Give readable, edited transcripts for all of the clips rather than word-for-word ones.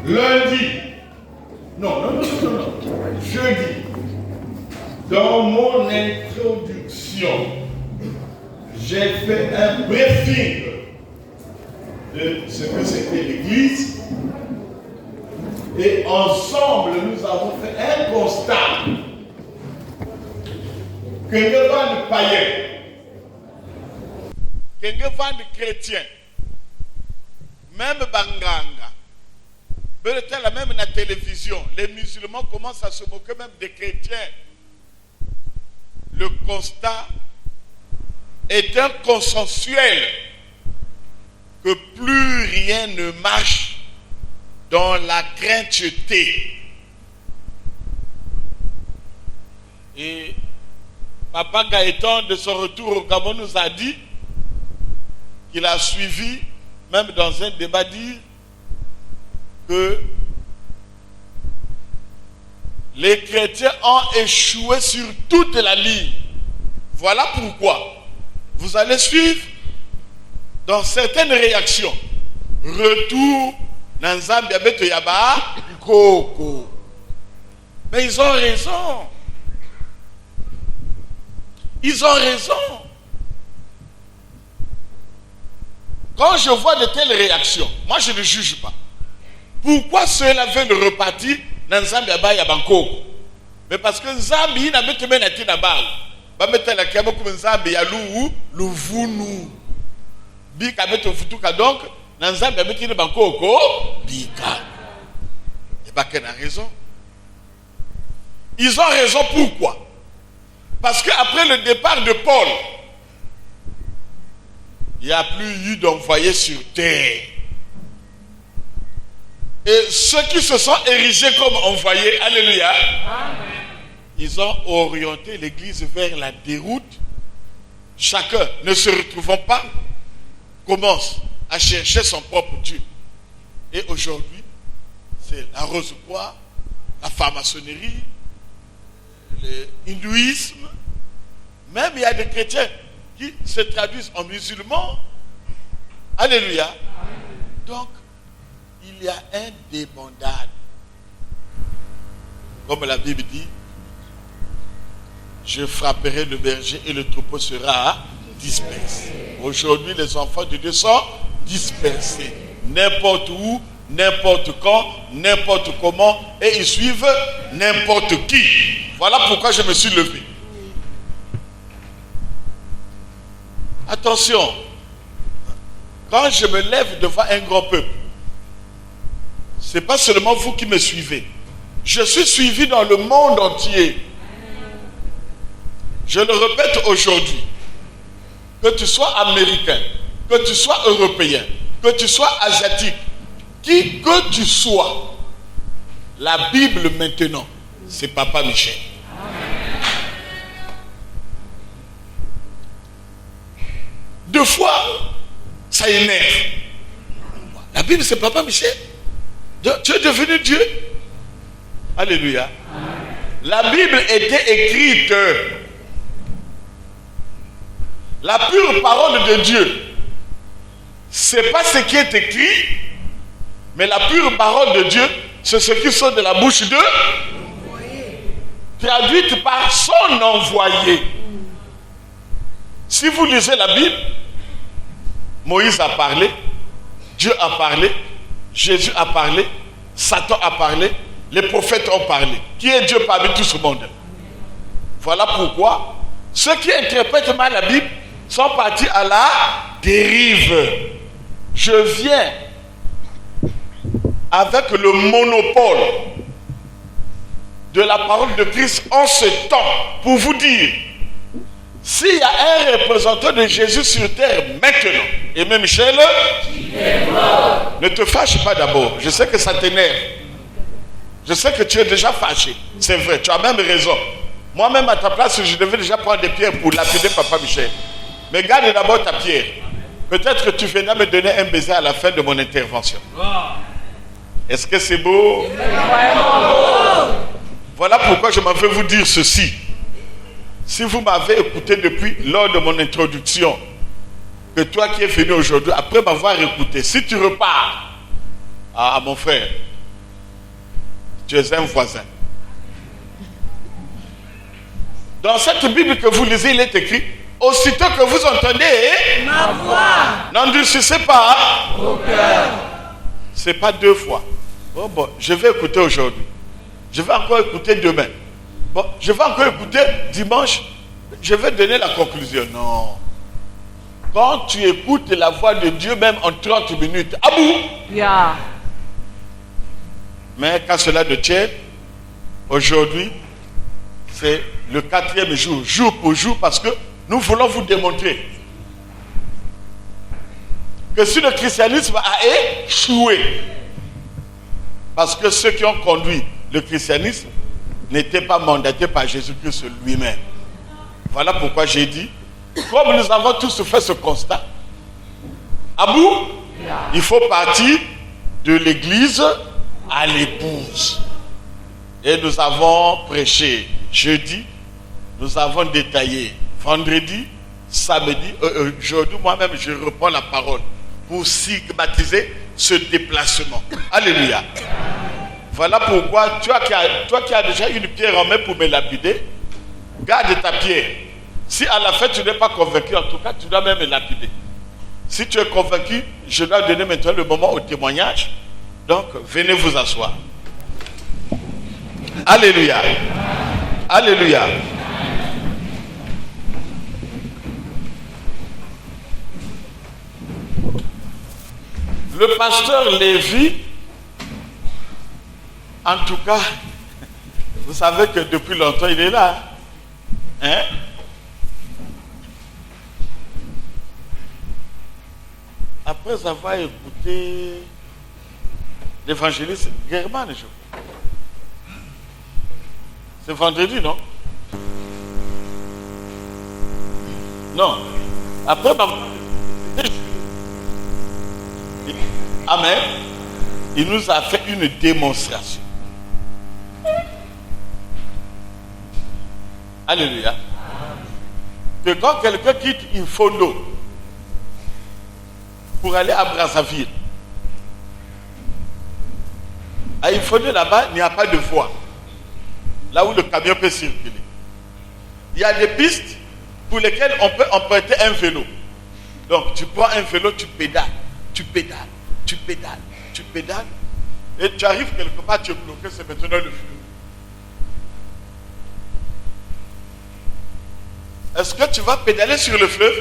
Lundi, non, jeudi, dans mon introduction, j'ai fait un briefing de ce que c'était l'Église. Et ensemble, nous avons fait un constat que nous avons de païens, que nous avons de chrétiens, même Banganga, même la télévision, les musulmans commencent à se moquer même des chrétiens. Le constat est un consensuel que plus rien ne marche dans la crainteté. Et Papa Gaëtan, de son retour au Gabon, nous a dit qu'il a suivi, même dans un débat, dire que les chrétiens ont échoué sur toute la ligne. Voilà pourquoi vous allez suivre dans certaines réactions. Retour dans Zambia, Beto Yaba, Koko. Mais ils ont raison. Ils ont raison. Quand je vois de telles réactions, moi je ne juge pas. Pourquoi ceux-là veulent repartir dans Zambia, Yabanko? Mais parce que Zambie n'a pas été mené à Bal. Ba mettre la kamo comme Zambie ya Louvunu. Bika mettre futuka donc dans Zambia mettre Bankoko Bika. Et Baka a raison. Ils ont raison pourquoi? Parce qu'après le départ de Paul, il n'y a plus eu d'envoyés sur terre. Et ceux qui se sont érigés comme envoyés, alléluia, amen, ils ont orienté l'église vers la déroute. Chacun, ne se retrouvant pas, commence à chercher son propre Dieu. Et aujourd'hui, c'est la rose-poire, la franc-maçonnerie, l'hindouisme. Même il y a des chrétiens qui se traduisent en musulmans. Alléluia. Donc, il y a un débandade. Comme la Bible dit, je frapperai le berger et le troupeau sera dispersé. Aujourd'hui, les enfants de Dieu sont dispersés. N'importe où, n'importe quand, n'importe comment, et ils suivent n'importe qui. Voilà pourquoi je me suis levé. Attention, quand je me lève devant un grand peuple, ce n'est pas seulement vous qui me suivez. Je suis suivi dans le monde entier. Je le répète aujourd'hui. Que tu sois américain, que tu sois européen, que tu sois asiatique, qui que tu sois, la Bible maintenant, c'est Papa Michel. Deux fois, ça énerve. La Bible, c'est Papa Michel. Tu es devenu Dieu. Alléluia. La Bible était écrite. La pure parole de Dieu, c'est pas ce qui est écrit, mais la pure parole de Dieu, c'est ce qui sort de la bouche de, traduite par son envoyé. Si vous lisez la Bible, Moïse a parlé, Dieu a parlé, Jésus a parlé, Satan a parlé, les prophètes ont parlé. Qui est Dieu parmi tout ce monde? Voilà pourquoi ceux qui interprètent mal la Bible sont partis à la dérive. Je viens avec le monopole de la parole de Christ en ce temps pour vous dire, s'il y a un représentant de Jésus sur terre maintenant, et même Michel, ne te fâche pas d'abord. Je sais que ça t'énerve. Je sais que tu es déjà fâché. C'est vrai, tu as même raison. Moi-même à ta place, je devais déjà prendre des pierres pour lapider Papa Michel. Mais garde d'abord ta pierre. Peut-être que tu viendras me donner un baiser à la fin de mon intervention. Est-ce que c'est beau? Voilà pourquoi je m'en vais vous dire ceci. Si vous m'avez écouté depuis lors de mon introduction, que toi qui es venu aujourd'hui, après m'avoir écouté, si tu repars, mon frère, tu es un voisin. Dans cette Bible que vous lisez, il est écrit, aussitôt que vous entendez ma voix, n'endurcissez pas vos cœurs. C'est pas 2 fois. Oh bon, je vais écouter aujourd'hui. Je vais encore écouter demain. Bon, je vais encore écouter dimanche. Je vais donner la conclusion. Non. Quand tu écoutes la voix de Dieu, même en 30 minutes, à bout. Yeah. Mais quand cela te tient, aujourd'hui, c'est le 4e jour, jour pour jour, parce que nous voulons vous démontrer que si le christianisme a échoué, parce que ceux qui ont conduit le christianisme n'étaient pas mandatés par Jésus-Christ lui-même. Voilà pourquoi j'ai dit, comme nous avons tous fait ce constat, à bout, il faut partir de l'église à l'épouse. Et nous avons prêché jeudi, nous avons détaillé vendredi, samedi, aujourd'hui moi-même je reprends la parole pour stigmatiser ce déplacement. Alléluia. Voilà pourquoi toi qui as déjà une pierre en main pour me lapider, garde ta pierre. Si à la fin tu n'es pas convaincu, en tout cas tu dois même me lapider. Si tu es convaincu, je dois donner maintenant le moment au témoignage. Donc venez vous asseoir. Alléluia. Alléluia. Le pasteur Lévi, en tout cas, vous savez que depuis longtemps il est là. Hein? Après avoir écouté l'évangéliste German, je crois. C'est vendredi, non? Non. Après, amen. Il nous a fait une démonstration. Alléluia. Que quand quelqu'un quitte Infondo pour aller à Brazzaville, à Infondo là-bas, il n'y a pas de voie. Là où le camion peut circuler. Il y a des pistes pour lesquelles on peut emprunter un vélo. Donc tu prends un vélo, tu pédales, tu pédales, tu pédales, tu pédales, et tu arrives quelque part, tu es bloqué, c'est maintenant le fleuve. Est-ce que tu vas pédaler sur le fleuve?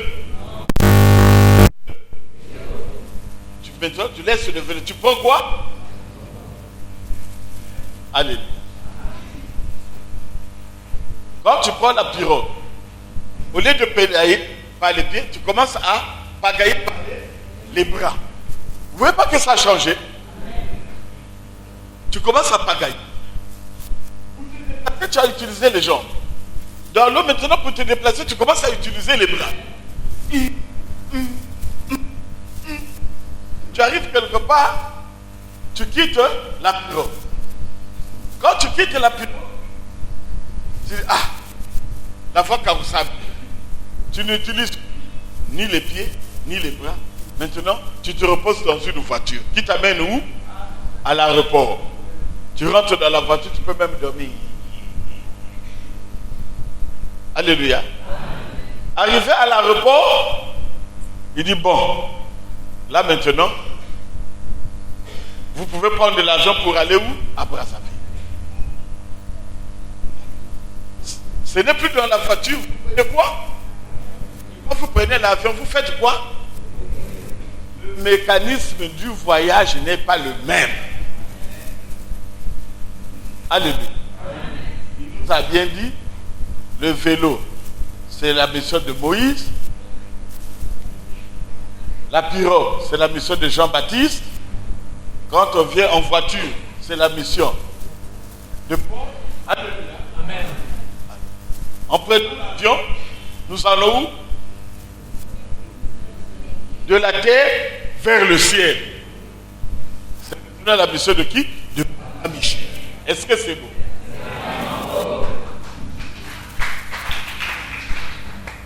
Maintenant, tu laisses le vélo. Tu prends quoi? Alléluia. Quand tu prends la pirogue, au lieu de pédaler par les pieds, tu commences à pagailler par les bras. Vous ne voyez pas que ça a changé? Tu commences à pagailler. Après, tu as utilisé les jambes. Dans l'eau, maintenant, pour te déplacer, tu commences à utiliser les bras. Tu arrives quelque part, tu quittes la pirogue. Quand tu quittes la pirogue, tu dis, la voie carrossable. Tu n'utilises ni les pieds, ni les bras. Maintenant, tu te reposes dans une voiture qui t'amène où? À l'aéroport. Tu rentres dans la voiture, tu peux même dormir. Alléluia. Arrivé à l'aéroport, il dit, bon, là maintenant, vous pouvez prendre de l'argent pour aller où? À Brazzaville. Ce n'est plus dans la voiture, vous prenez quoi? Quand vous prenez l'avion, vous faites quoi? Le mécanisme du voyage n'est pas le même. Alléluia. Il nous a bien dit, le vélo, c'est la mission de Moïse. La pirogue, c'est la mission de Jean-Baptiste. Quand on vient en voiture, c'est la mission de Paul. Alléluia. Amen. En prenant l'avion, nous allons où? De la terre vers le ciel. C'est la mission de qui? De Michel. Est-ce que c'est beau?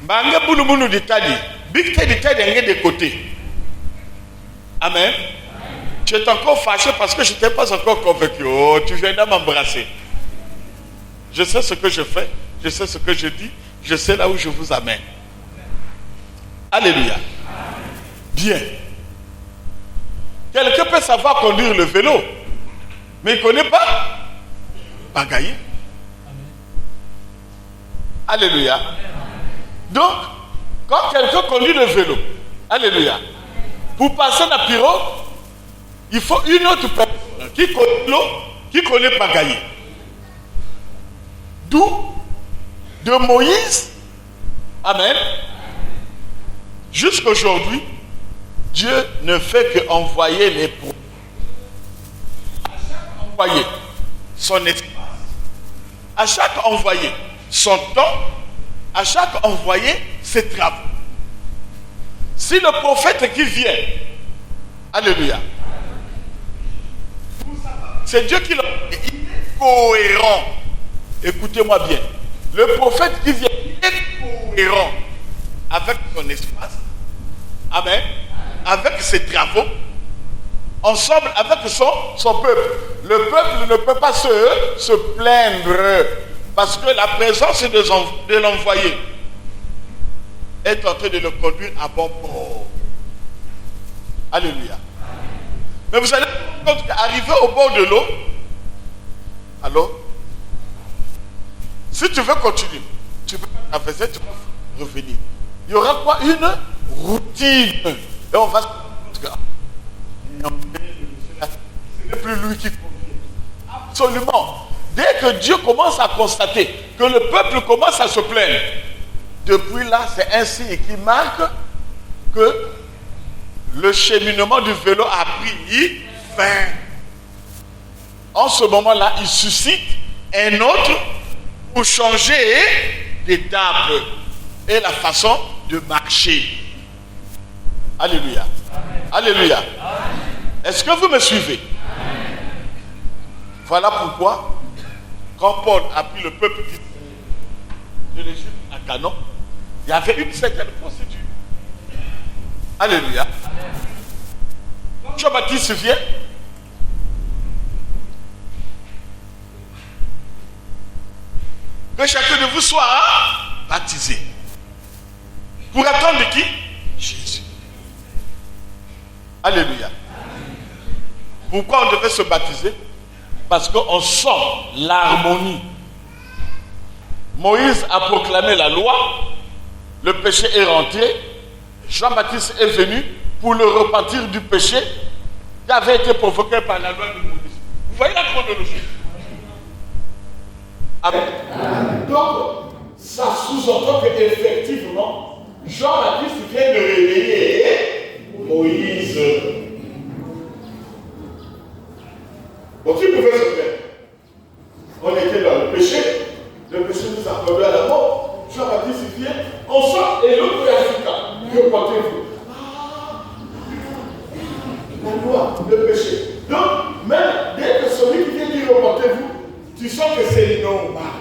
Banga boulou ditadi. Big te ditadi de côté. Amen. Tu es encore fâché parce que je ne t'ai pas encore convaincu. Oh, tu viens de m'embrasser. Je sais ce que je fais, je sais ce que je dis, je sais là où je vous amène. Alléluia. Bien. Quelqu'un peut savoir conduire le vélo, mais il ne connaît pas pagayer. Alléluia. Donc, quand quelqu'un conduit le vélo, alléluia, pour passer la pirogue, il faut une autre personne qui connaît l'eau, qui connaît pagayer. D'où, de Moïse, amen, jusqu'aujourd'hui, Dieu ne fait qu'envoyer les prophètes. À chaque envoyé, son espace. À chaque envoyé, son temps. À chaque envoyé, ses travaux. Si le prophète qui vient, alléluia, c'est Dieu qui l'a. Il est cohérent. Écoutez-moi bien. Le prophète qui vient, il est cohérent avec son espace. Amen. Avec ses travaux. Ensemble avec son peuple. Le peuple ne peut pas se plaindre. Parce que la présence de l'envoyé est en train de le conduire à bon port. Alléluia. Mais vous allez vous rendre compte qu'arriver au bord de l'eau, alors, si tu veux continuer, tu peux traverser, tu peux revenir. Il y aura quoi? Une routine. Et on va se dire, ce n'est plus lui qui conduit. Absolument. Dès que Dieu commence à constater que le peuple commence à se plaindre, depuis là, c'est un signe qui marque que le cheminement du vélo a pris fin. En ce moment-là, il suscite un autre pour changer d'étape et la façon de marcher. Alléluia. Amen. Alléluia. Est-ce que vous me suivez? Amen. Voilà pourquoi, quand Paul a pris le peuple de l'Égypte à Canaan, il y avait une certaine procédure. Alléluia. Quand Jean-Baptiste vient, que chacun de vous soit baptisé. Pour attendre qui? Jésus. Alléluia. Pourquoi on devait se baptiser? Parce qu'on sent l'harmonie. Moïse a proclamé la loi, le péché est rentré, Jean-Baptiste est venu pour le repentir du péché qui avait été provoqué par la loi de Moïse. Vous voyez la chronologie? Amen. Donc, ça sous-entend qu'effectivement, Jean-Baptiste vient de réveiller Moïse. Bon, tu pouvais se faire. On était dans le péché nous a conduit à la mort. Jean-Baptiste vient, on sort et l'autre est africain. Repentez-vous. La loi, le péché. Donc, même dès que celui qui vient dire repentez-vous, tu sens que c'est normal.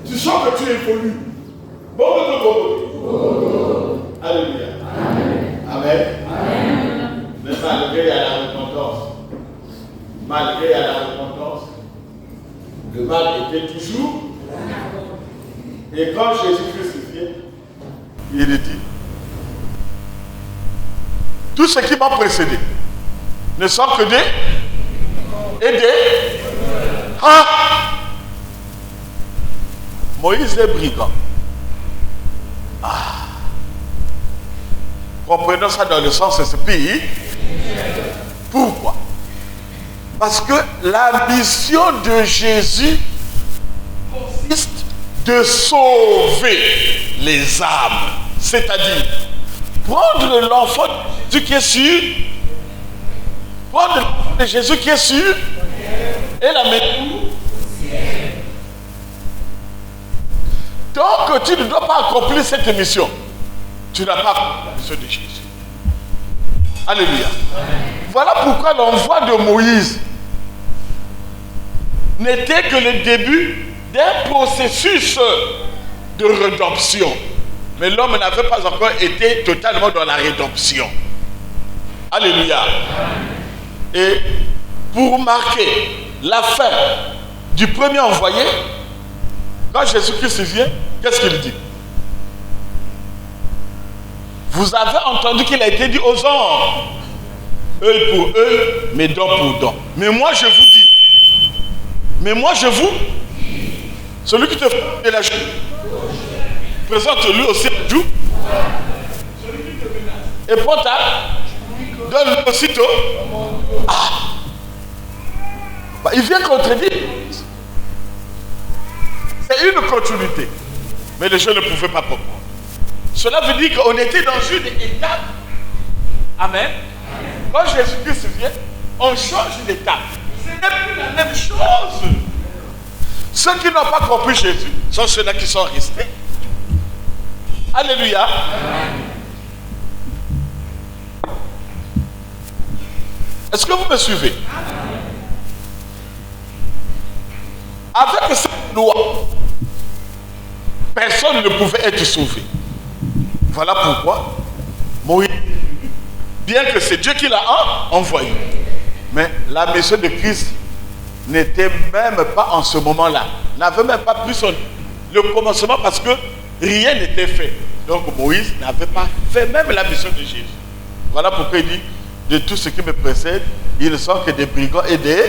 Tu sens que tu évolues. Bon. Alléluia. Amen. Amen. Mais malgré à la repentance, le mal était toujours. Et quand Jésus-Christ vient, il dit, tout ce qui m'a précédé ne sont que des Moïse est brigand. Comprenons ça dans le sens esprit. Pourquoi? Parce que la mission de Jésus consiste de sauver les âmes. C'est-à-dire, prendre l'enfant de Jésus qui est sûr, prendre l'enfant de Jésus qui est sûr, et la mettre où? Donc, tu ne dois pas accomplir cette mission. Tu n'as pas accompli la mission de Jésus. Alléluia. Amen. Voilà pourquoi l'envoi de Moïse n'était que le début d'un processus de rédemption. Mais l'homme n'avait pas encore été totalement dans la rédemption. Alléluia. Amen. Et pour marquer la fin du premier envoyé, quand Jésus-Christ vient, qu'est-ce qu'il dit? Vous avez entendu qu'il a été dit aux hommes, œil pour œil, mais dent pour dent. Mais moi je vous dis, celui qui te fait de la joue, présente-lui aussi la joue. Celui qui te menace, et prends ta, donne-lui aussitôt. Ah! Bah, il vient contredire. C'est une continuité. Mais les gens ne pouvaient pas comprendre. Cela veut dire qu'on était dans une étape. Amen. Quand Jésus-Christ vient, on change d'étape. Ce n'est plus la même chose. Ceux qui n'ont pas compris Jésus sont ceux-là qui sont restés. Alléluia. Est-ce que vous me suivez? Avec cette loi, personne ne pouvait être sauvé. Voilà pourquoi Moïse, bien que c'est Dieu qui l'a envoyé, mais la mission de Christ n'était même pas en ce moment-là, n'avait même pas pris le commencement parce que rien n'était fait. Donc Moïse n'avait pas fait même la mission de Jésus. Voilà pourquoi il dit, de tout ce qui me précède, ils ne sont que des brigands et des...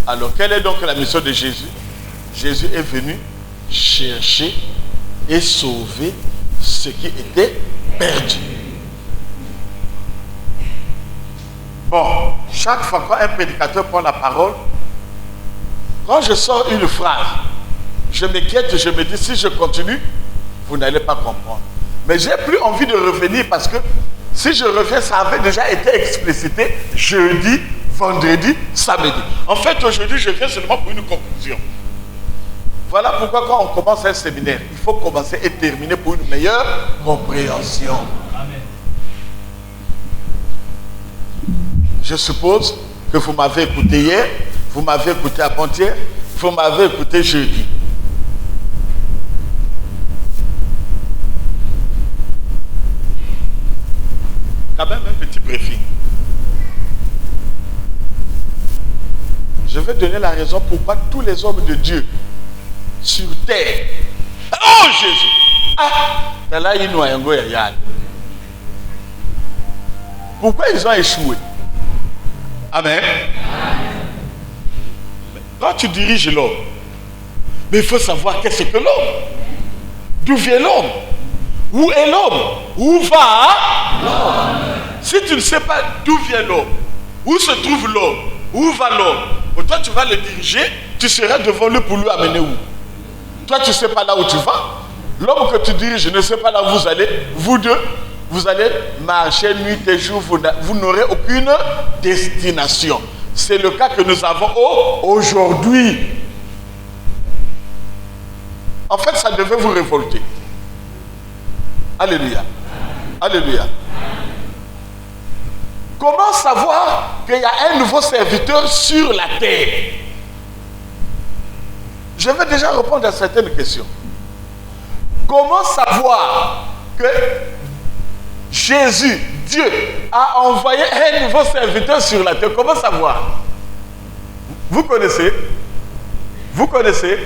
Alors, quelle est donc la mission de Jésus? Jésus est venu chercher et sauver ce qui était perdu. Bon, chaque fois quand un prédicateur prend la parole, quand je sors une phrase, je m'inquiète, je me dis, si je continue, vous n'allez pas comprendre. Mais j'ai plus envie de revenir parce que si je reviens, ça avait déjà été explicité jeudi, vendredi, samedi. En fait, aujourd'hui, je viens seulement pour une conclusion. Voilà pourquoi quand on commence un séminaire, il faut commencer et terminer pour une meilleure compréhension. Amen. Je suppose que vous m'avez écouté hier, vous m'avez écouté avant-hier, vous m'avez écouté jeudi. Quand même un petit briefing. Je vais donner la raison pourquoi tous les hommes de Dieu sur terre. Oh Jésus! Ah! Pourquoi ils ont échoué? Amen. Quand tu diriges l'homme, mais il faut savoir qu'est-ce que l'homme. D'où vient l'homme? Où est l'homme? Où va l'homme? Si tu ne sais pas d'où vient l'homme, où se trouve l'homme, où va l'homme, toi tu vas le diriger, tu seras devant lui pour lui amener où? Toi tu ne sais pas là où tu vas. L'homme que tu diriges ne sait pas là où vous allez. Vous deux, vous allez marcher nuit et jour, vous n'aurez aucune destination. C'est le cas que nous avons aujourd'hui. En fait, ça devait vous révolter. Alléluia. Alléluia. Comment savoir qu'il y a un nouveau serviteur sur la terre? Je vais déjà répondre à certaines questions. Comment savoir que Jésus, Dieu, a envoyé un nouveau serviteur sur la terre? Comment savoir? Vous connaissez? Vous connaissez?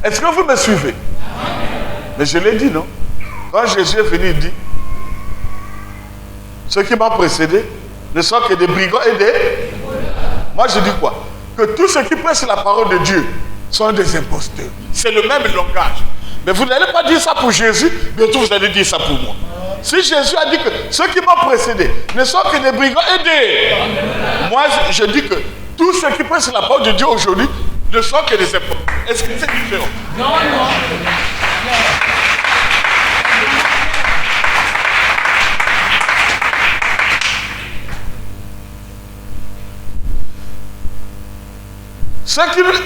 Est-ce que vous me suivez? Mais je l'ai dit, non? Quand Jésus est venu, il dit, ceux qui m'ont précédé ne sont que des brigands et des... Moi je dis quoi? Que tous ceux qui prêchent la parole de Dieu sont des imposteurs. C'est le même langage. Mais vous n'allez pas dire ça pour Jésus, bientôt vous allez dire ça pour moi. Si Jésus a dit que ceux qui m'ont précédé ne sont que des brigands et des... Moi je dis que tous ceux qui prêchent la parole de Dieu aujourd'hui ne sont que des imposteurs. Est-ce que c'est différent? Non, non.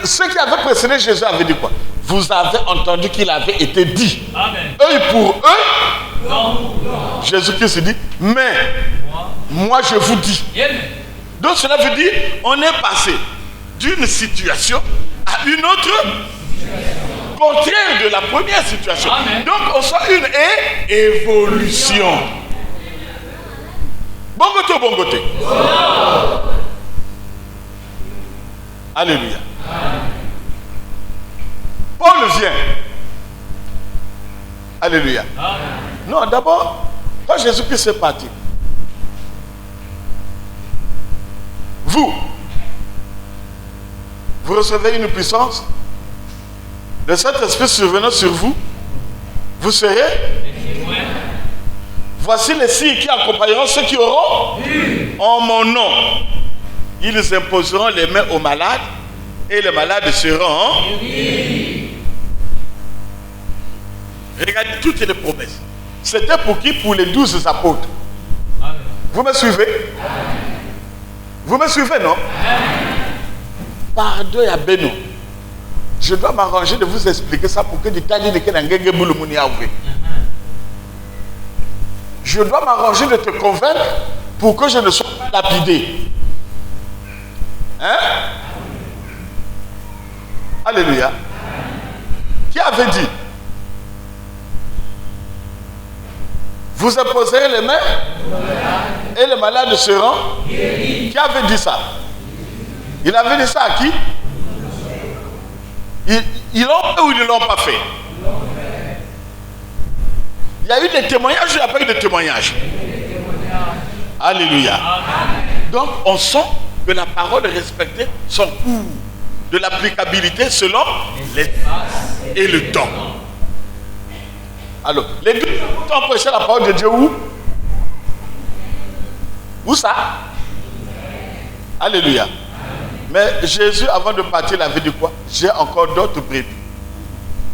Ceux qui avaient précédé Jésus avaient dit quoi? Vous avez entendu qu'il avait été dit. Amen. Œil pour eux. Jésus-Christ dit, mais moi je vous dis. Donc cela veut dire, on est passé d'une situation à une autre contraire de la première situation. Amen. Donc on sent une évolution. Bon côté ou bon côté? Alléluia. Paul vient. Alléluia. Non, d'abord, quand Jésus-Christ est parti, vous recevez une puissance, le Saint-Esprit survenant sur vous, vous serez. Voici les signes qui accompagneront ceux qui auront en mon nom. Ils imposeront les mains aux malades et les malades seront. Regardez toutes les promesses. C'était pour qui? Pour les 12 apôtres. Vous me suivez? Vous me suivez, non? Pardon à Beno. Je dois m'arranger de vous expliquer ça pour que du temps je dois m'arranger de te convaincre pour que je ne sois pas lapidé. Hein? Alléluia. Qui avait dit? Vous imposerez les mains et les malades seront. Qui avait dit ça? Il avait dit ça à qui? Ils l'ont fait ou ils ne l'ont pas fait? Il y a eu des témoignages ou il n'y a pas eu de témoignages? Alléluia. Donc on sent que la parole respectait son cours de l'applicabilité selon l'espace et le temps. Alors, les deux ont prêché la parole de Dieu où? Où ça? Alléluia. Mais Jésus, avant de partir, il avait dit quoi? J'ai encore d'autres brebis,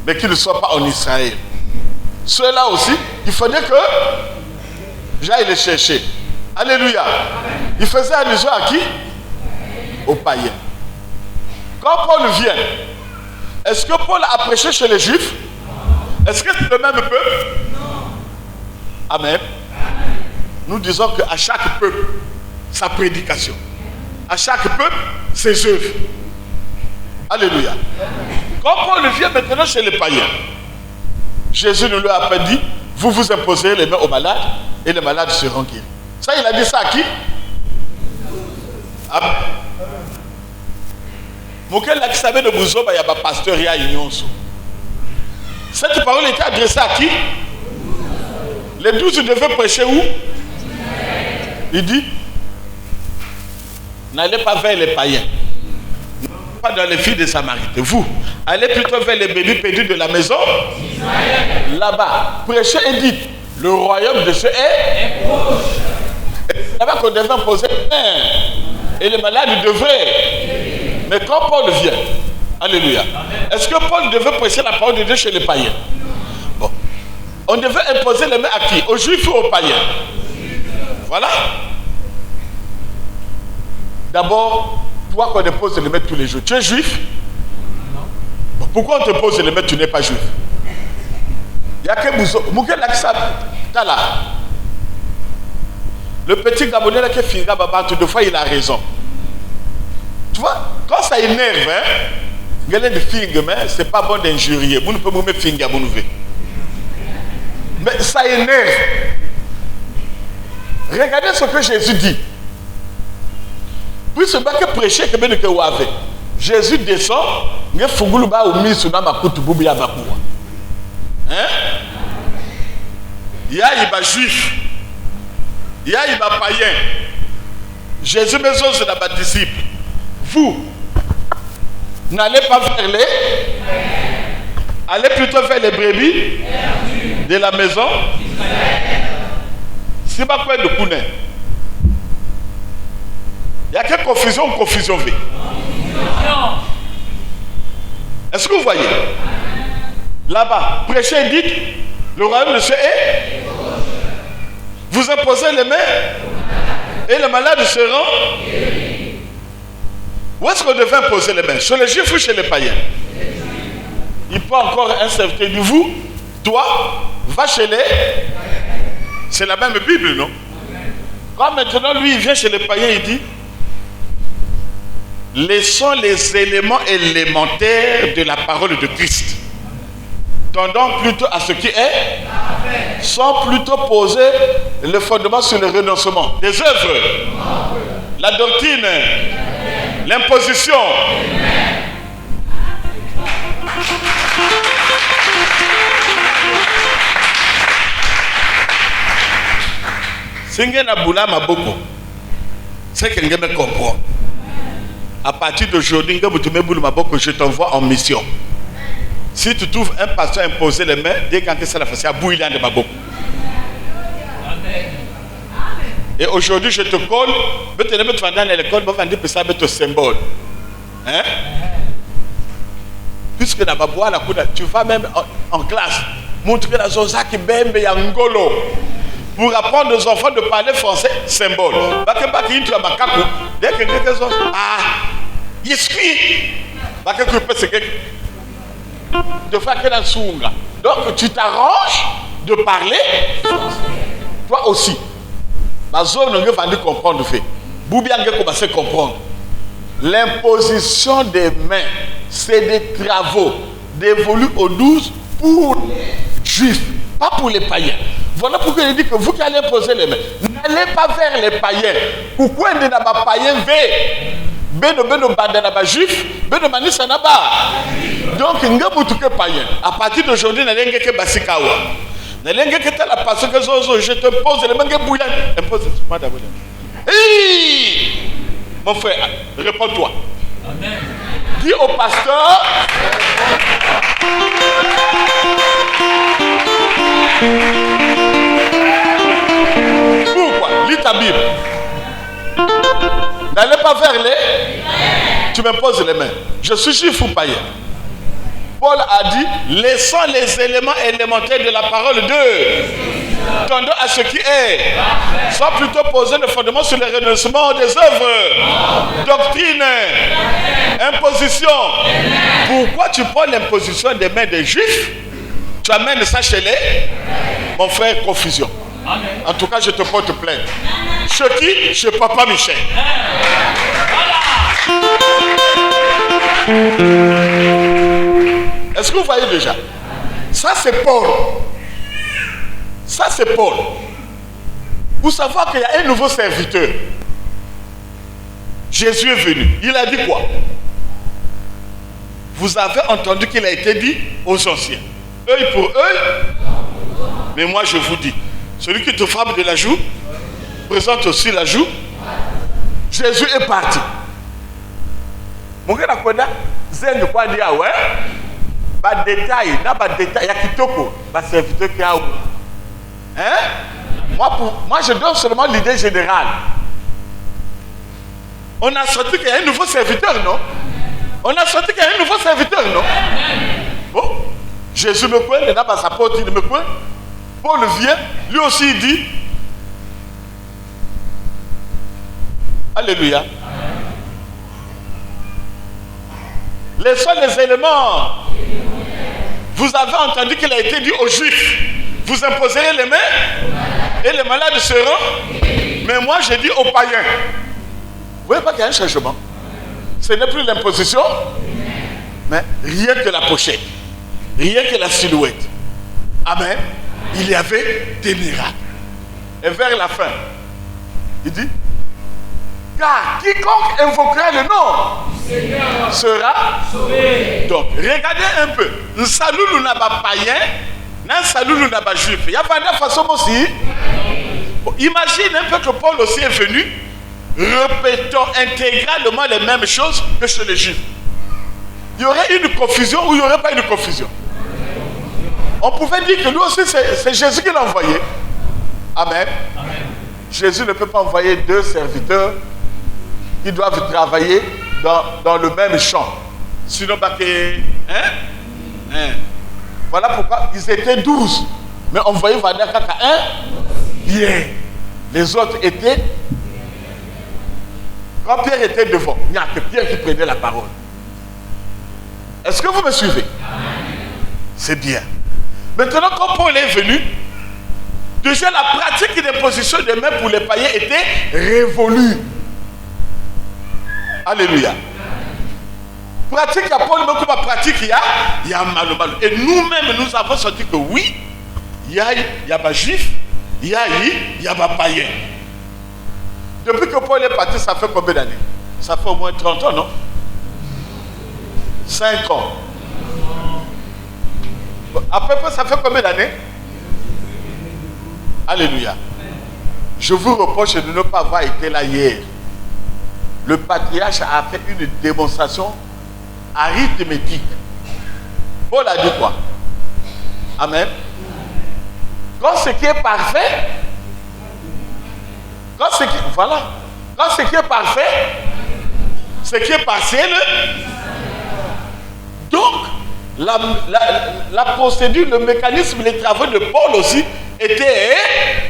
mais qu'ils ne soient pas en Israël. Ceux-là aussi, il fallait que j'aille les chercher. Alléluia. Il faisait allusion à qui? Aux païens. Quand Paul vient, est-ce que Paul a prêché chez les Juifs? Est-ce que c'est le même peuple? Amen. Nous disons qu'à chaque peuple, sa prédication. À chaque peuple, ses œuvres. Alléluia. Quand Paul vient maintenant chez les païens, Jésus ne lui a pas dit, vous vous imposerez les mains aux malades et les malades seront guéris. Ça, il a dit ça à qui? Amen. Cette parole était adressée à qui? Les 12 devaient prêcher où? Il dit, n'allez pas vers les païens, pas dans les filles de Samarité. Vous, allez plutôt vers les bébés perdus de la maison. Là-bas, prêchez et dites, le royaume de Dieu est proche. C'est là-bas qu'on devait poser et les malades devraient. Mais quand Paul vient, alléluia, est-ce que Paul devait prêcher la parole de Dieu chez les païens? Bon. On devait imposer les mains à qui? Aux juifs ou aux païens? Voilà. D'abord, toi qu'on te pose les mains tous les jours, tu es juif? Bon, pourquoi on te pose les mains, tu n'es pas juif? Il y a que Mouké Laksab, là. Le petit Gabonais là qui finit Baba, toutefois il a raison. Tu vois, quand ça énerve, il y a des fingres, mais c'est pas bon d'injurier. Vous ne pouvez pas mettre finger à vous. Mais ça énerve. Regardez ce que Jésus dit. Puis ce que prêcher que bien que vous avez. Jésus descend, il y a Fuguluba ou mis sur ma coupe de Hein? Il y a juif. Il y a païen. Jésus besoin c'est la disciple. Vous n'allez pas vers les. Allez plutôt vers les brebis de la maison. C'est pas quoi de Kounen. Il y a quelle confusion ou confusion V? Est-ce que vous voyez? Là-bas, prêchez et dites, le royaume de Dieu est. Vous imposez les mains et les malades seront. Où est-ce qu'on devait imposer les mains? Chez les juifs ou chez les païens? Il peut encore un serviteur de vous, toi, va chez les. C'est la même Bible, non? Quand maintenant lui il vient chez les païens, il dit, laissons les éléments élémentaires de la parole de Christ, tendant plutôt à ce qui est, sont plutôt posés Le fondement sur le renoncement. Des œuvres. La doctrine. L'imposition. Singe na boula maboko. C'est que me comprend. À partir d'aujourd'hui, je t'envoie en mission. Si tu trouves un pasteur imposer les mains, dès quand c'est la face, à bouillir de maboko. Et aujourd'hui, je te colle, je te mets dans l'école, je vais te faire un symbole. Hein? Puisque dans la tu vas même en classe, montrer la zoza qui bembe yangolo. Pour apprendre aux enfants de parler français, symbole. Dès que quelqu'un dit, ah, donc tu t'arranges de parler, toi aussi. Ma zone ne va pas comprendre. Boubiangue commence à comprendre. L'imposition des mains, c'est des travaux dévolus aux 12 pour les juifs, pas pour les païens. Voilà pourquoi il dit que vous qui allez imposer les mains, n'allez pas vers les païens. Pourquoi il n'y a pas païen beno bandana juif, beno manisa naba. Donc ngabutuke païen. À partir d'aujourd'hui, n'allez que basikawa. N'allez que la passion que je te pose les mains bouillant. Impose-moi d'abord. Hey! Mon frère, réponds-toi. Amen. Dis au pasteur. Pourquoi? Lis ta Bible. N'allez pas vers les. Tu me poses les mains. Je suis juif ou païen. Paul a dit, laissons les éléments élémentaires de la parole de. Tendons à ce qui est. Soit plutôt poser le fondement sur le renoncement des œuvres. Doctrine. Imposition. Pourquoi tu prends l'imposition des mains des juifs? Tu amènes ça chez les. Mon frère, confusion. En tout cas, je te porte plainte. Chez qui? Chez Papa Michel. Est-ce que vous voyez déjà? Ça c'est Paul. Ça c'est Paul. Vous savez qu'il y a un nouveau serviteur. Jésus est venu. Il a dit quoi? Vous avez entendu qu'il a été dit aux anciens. Œil pour œil. Mais moi je vous dis, celui qui te frappe de la joue, présente aussi la joue. Jésus est parti. Mon gars, Zen quoi dire ouais? Pas de détail, pas de détail. Il y a kitoko, pas serviteur qui a où? Hein? Moi, je donne seulement l'idée générale. On a senti qu'il y a un nouveau serviteur, non? On a senti qu'il y a un nouveau serviteur, non? Bon, Jésus me coin, il n'a pas sa porte, il me coin. Paul vient, lui aussi il dit. Alléluia. Laissons les éléments. Vous avez entendu qu'il a été dit aux Juifs, vous imposerez les mains et les malades seront. Mais moi j'ai dit aux païens. Vous voyez pas qu'il y a un changement? Ce n'est plus l'imposition, mais rien que la pochette, rien que la silhouette. Amen. Il y avait des miracles. Et vers la fin, il dit, car quiconque invoquera le nom sera sauvé. Donc, regardez un peu. Nous saluons n'a pas païen, nous saluons n'a pas juif. Il y a pas de façon aussi. Bon, imagine un peu que Paul aussi est venu, répétant intégralement les mêmes choses que chez les juifs. Il y aurait une confusion ou il n'y aurait pas une confusion? On pouvait dire que lui aussi c'est Jésus qui l'a envoyé. Amen. Amen. Jésus ne peut pas envoyer deux serviteurs qui doivent travailler dans le même champ. Sinon, voilà pourquoi ils étaient 12. Mais on voyait Vanaka un bien. Les autres étaient. Quand Pierre était devant, il n'y a que Pierre qui prenait la parole. Est-ce que vous me suivez? C'est bien. Maintenant, quand Paul est venu, déjà la pratique d'imposition des mains pour les païens était révolue. Alléluia. Pratique à Paul, mais comme pratique il y a mal. Et nous-mêmes, nous avons senti que oui, il y a pas juif, il y a pas païen. Depuis que Paul est parti, ça fait combien d'années? Ça fait au moins 30 ans, non? 5 ans. À peu près, ça fait combien d'années? Alléluia. Je vous reproche de ne pas avoir été là hier. Le patriarche a fait une démonstration arithmétique. Paul a dit quoi? Amen. Quand ce qui est parfait, quand ce qui est parfait, ce qui est partiel, donc la procédure, le mécanisme, les travaux de Paul aussi étaient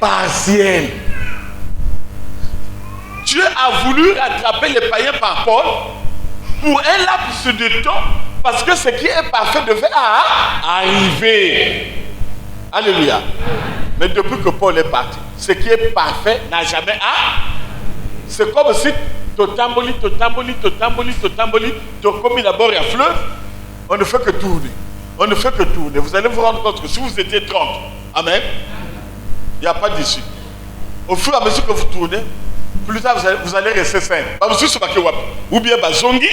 partiels. Dieu a voulu rattraper les païens par Paul pour un laps de temps, parce que ce qui est parfait devait arriver. Alléluia. Mais depuis que Paul est parti, ce qui est parfait n'a jamais C'est comme si totamboli, comme d'abord un fleuve, on ne fait que tourner. On ne fait que tourner. Vous allez vous rendre compte que si vous étiez 30, amen, il n'y a pas d'issue. Au fur et à mesure que vous tournez, plus tard vous allez rester 5. Ou bien Bazongi,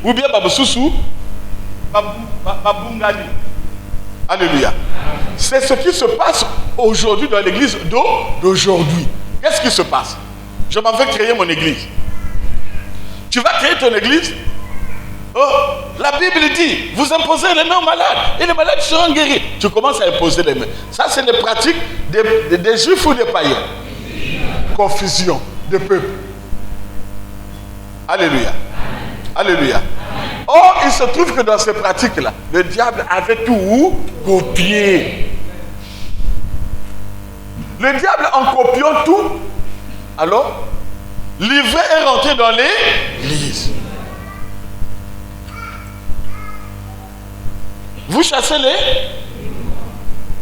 ou bien Baboussoussou, Babungani. Alléluia. C'est ce qui se passe aujourd'hui dans l'église d'aujourd'hui. Qu'est-ce qui se passe? Je m'en vais créer mon église. Tu vas créer ton église? Oh, la Bible dit, vous imposez les mains aux malades et les malades seront guéris. Tu commences à imposer les mains. Ça, c'est les pratiques des juifs ou des païens. Confusion de peuple. Alléluia. Alléluia. Or, il se trouve que dans ces pratiques-là, le diable avait tout copié. Le diable, en copiant tout, alors, l'ivraie est rentré dans l'église. Vous chassez les...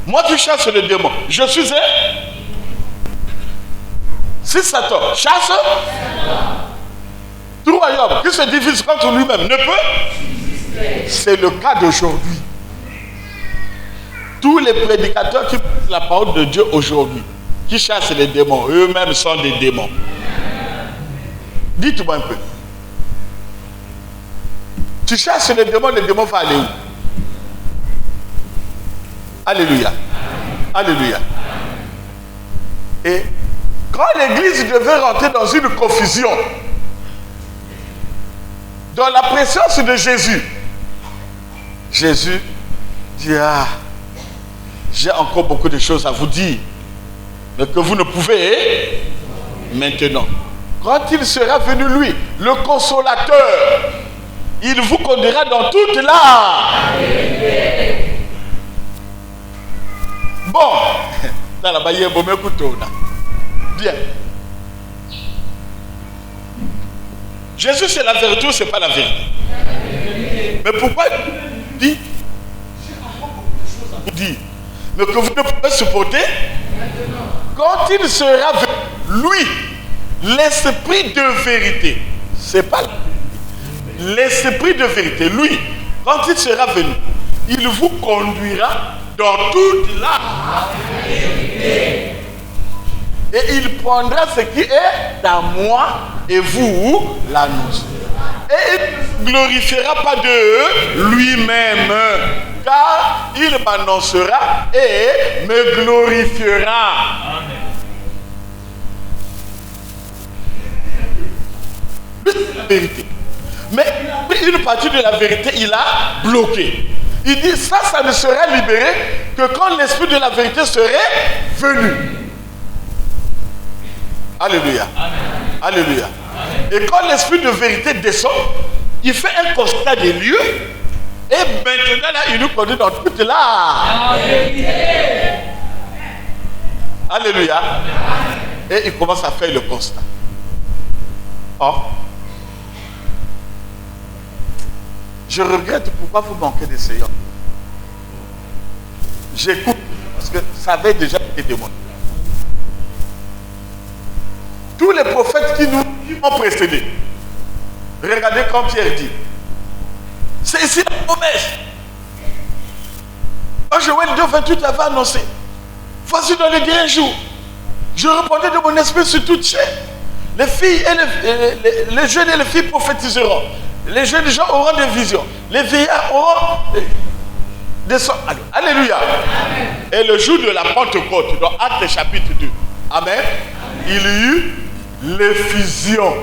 Moi qui chasse le démon, je suis un... Si Satan chasse, tout royaume qui se divise contre lui-même ne peut. C'est le cas d'aujourd'hui. Tous les prédicateurs qui prêchent la parole de Dieu aujourd'hui, qui chassent les démons, eux-mêmes sont des démons. Dites-moi un peu. Tu chasses les démons vont aller où? Alléluia. Alléluia. Et quand l'église devait rentrer dans une confusion, dans la présence de Jésus, Jésus dit, j'ai encore beaucoup de choses à vous dire, mais que vous ne pouvez maintenant. Quand il sera venu, lui, le consolateur, il vous conduira dans toute la vérité. Bon, dans la baille, bien. Jésus, c'est la vérité ou c'est pas la vérité? Mais pourquoi il dit, vous dire, mais que vous ne pouvez supporter? Quand il sera venu, lui, l'esprit de vérité, c'est pas l'esprit de vérité, lui, quand il sera venu, il vous conduira dans toute la vérité. Et il prendra ce qui est à moi et vous l'annoncerez. Et il ne glorifiera pas de lui-même, car il m'annoncera et me glorifiera. Amen. C'est la vérité. Mais une partie de la vérité, il a bloqué. Il dit, ça ne sera libéré que quand l'esprit de la vérité serait venu. Alléluia. Amen. Alléluia. Amen. Et quand l'esprit de vérité descend, il fait un constat des lieux. Et maintenant, là, il nous conduit dans toute la vérité. Alléluia. Amen. Et il commence à faire le constat. Oh. Je regrette pourquoi vous manquez des séances. J'écoute parce que ça avait déjà été démontré. Tous les prophètes qui nous ont précédés, regardez quand Pierre dit, c'est ici la promesse. En Joël 2, 28 avait annoncé, voici dans les derniers jours, Je répandrai de mon esprit sur toute chair. Les filles et les jeunes et les filles prophétiseront. Les jeunes gens auront des visions. Les vieillards auront des sons. Alléluia. Amen. Et le jour de la Pentecôte, dans Actes chapitre 2, Amen, il y eut l'effusion.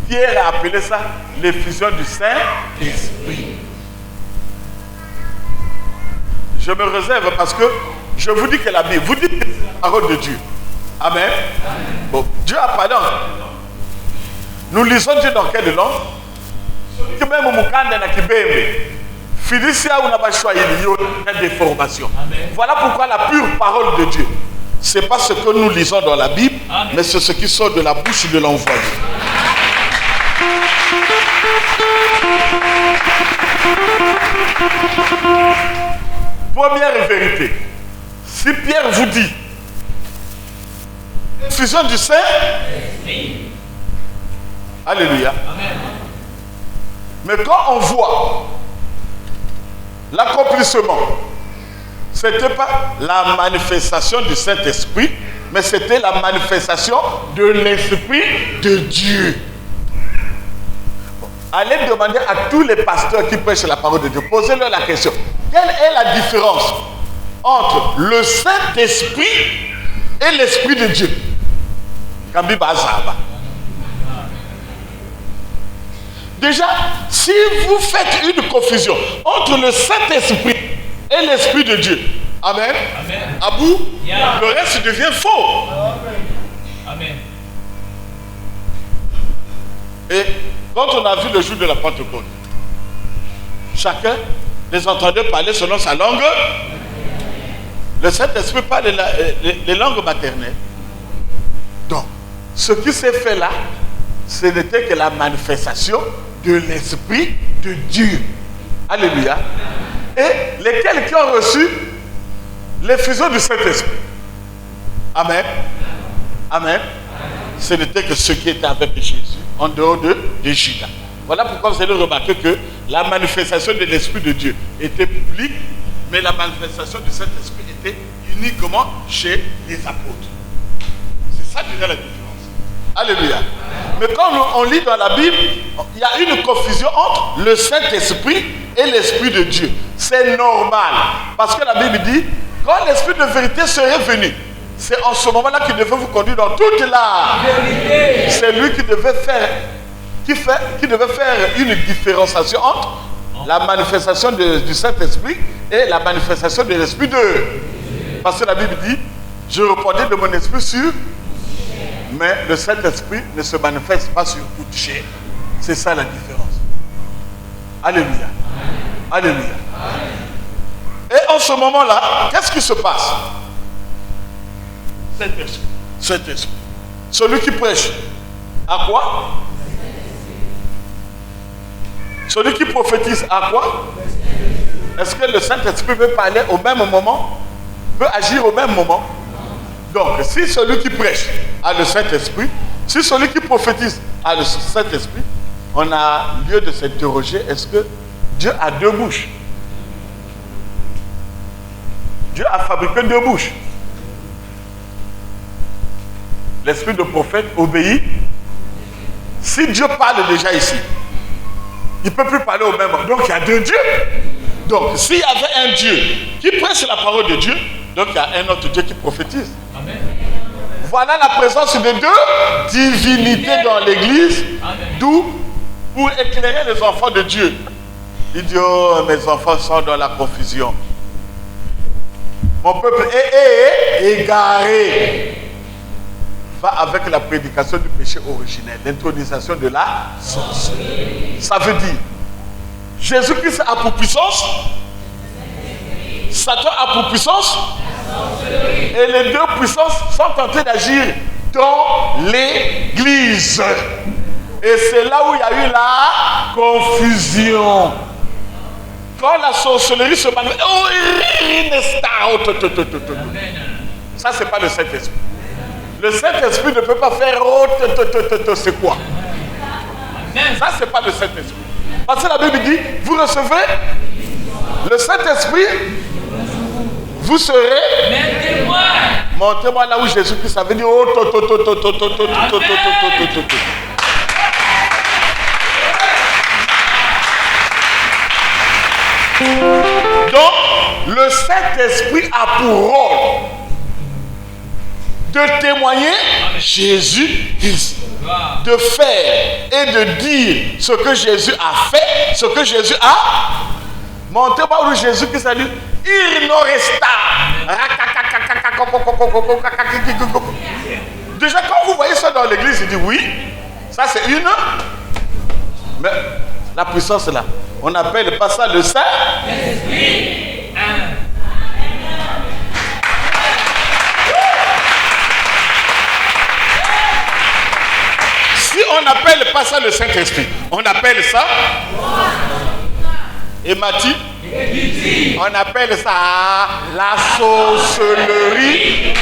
Pierre a appelé ça l'effusion du Saint-Esprit. Je me réserve parce que je vous dis que la Bible, vous dites que c'est la parole de Dieu. Amen. Bon, Dieu a parlé. Nous lisons Dieu dans quelle langue? Voilà pourquoi la pure parole de Dieu, ce n'est pas ce que nous lisons dans la Bible, mais c'est ce qui sort de la bouche de l'envoyé. Première vérité, si Pierre vous dit fusion du Saint, alléluia. Amen. Mais quand on voit l'accomplissement, ce n'était pas la manifestation du Saint-Esprit, mais c'était la manifestation de l'Esprit de Dieu. Allez demander à tous les pasteurs qui prêchent la parole de Dieu, posez-leur la question. Quelle est la différence entre le Saint-Esprit et l'Esprit de Dieu? Déjà, si vous faites une confusion entre le Saint-Esprit et l'Esprit de Dieu, Amen, Amen. Abou, yeah. Le reste devient faux. Amen. Et quand on a vu le jour de la Pentecôte, chacun les entendait parler selon sa langue. Le Saint-Esprit parle les langues maternelles. Donc, ce qui s'est fait là, ce n'était que la manifestation de l'Esprit de Dieu. Alléluia. Et lesquels qui ont reçu l'effusion du Saint-Esprit. Amen. Amen. Ce n'était que ceux qui étaient avec Jésus, en dehors de Judas. Voilà pourquoi vous allez remarquer que la manifestation de l'Esprit de Dieu était publique, mais la manifestation du Saint-Esprit était uniquement chez les apôtres. C'est ça déjà la différence. Alléluia. Mais quand on lit dans la Bible, il y a une confusion entre le Saint-Esprit et l'Esprit de Dieu. C'est normal. Parce que la Bible dit, quand l'Esprit de vérité serait venu, c'est en ce moment-là qu'il devait vous conduire dans toute la vérité. C'est lui qui devait faire une différenciation entre la manifestation du Saint-Esprit et la manifestation de l'Esprit de Dieu. Parce que la Bible dit, je répandrai de mon esprit sur, mais le Saint-Esprit ne se manifeste pas sur toute chair. C'est ça la différence. Alléluia. Alléluia. Et en ce moment-là, qu'est-ce qui se passe? Saint-Esprit. Celui qui prêche, à quoi? Celui qui prophétise, à quoi? Est-ce que le Saint-Esprit peut parler au même moment? Peut agir au même moment? Donc, si celui qui prêche a le Saint-Esprit, si celui qui prophétise a le Saint-Esprit, on a lieu de s'interroger, est-ce que Dieu a deux bouches? Dieu a fabriqué deux bouches. L'esprit de prophète obéit. Si Dieu parle déjà ici, il ne peut plus parler au même moment. Donc il y a deux dieux. Donc s'il y avait un Dieu qui prêche la parole de Dieu, donc il y a un autre Dieu qui prophétise. Amen. Voilà la présence de deux divinités dans l'église. D'où, pour éclairer les enfants de Dieu, il dit, oh, mes enfants sont dans la confusion. Mon peuple est égaré. Va avec la prédication du péché originel, l'intronisation de la sorcellerie. Ça veut dire, Jésus-Christ a pour puissance, Satan a pour puissance, et les deux puissances sont en train d'agir dans l'église. Et c'est là où il y a eu la confusion. Quand la sorcellerie se manifeste, ça c'est pas le Saint-Esprit. Le Saint-Esprit ne peut pas faire c'est quoi? Ça c'est pas le Saint-Esprit. Parce que la Bible dit, vous recevez le Saint-Esprit, vous serez mes témoins. Montrez-moi là où Jésus-Christ avait dit oh, to, to, to, to, to, to, to, to, to, to, to, to, to. Donc, le Saint-Esprit a pour rôle de témoigner Jésus-Christ, de faire et de dire ce que Jésus a fait, ce que Jésus a. Montrez-moi où Jésus-Christ a dit il n'en resta. Déjà, quand vous voyez ça dans l'église, il dit oui, ça c'est une. Mais la puissance là, on n'appelle pas ça le Saint-Esprit. Si on n'appelle pas ça le Saint-Esprit, on appelle ça. Et Mathie, on appelle ça la sorcellerie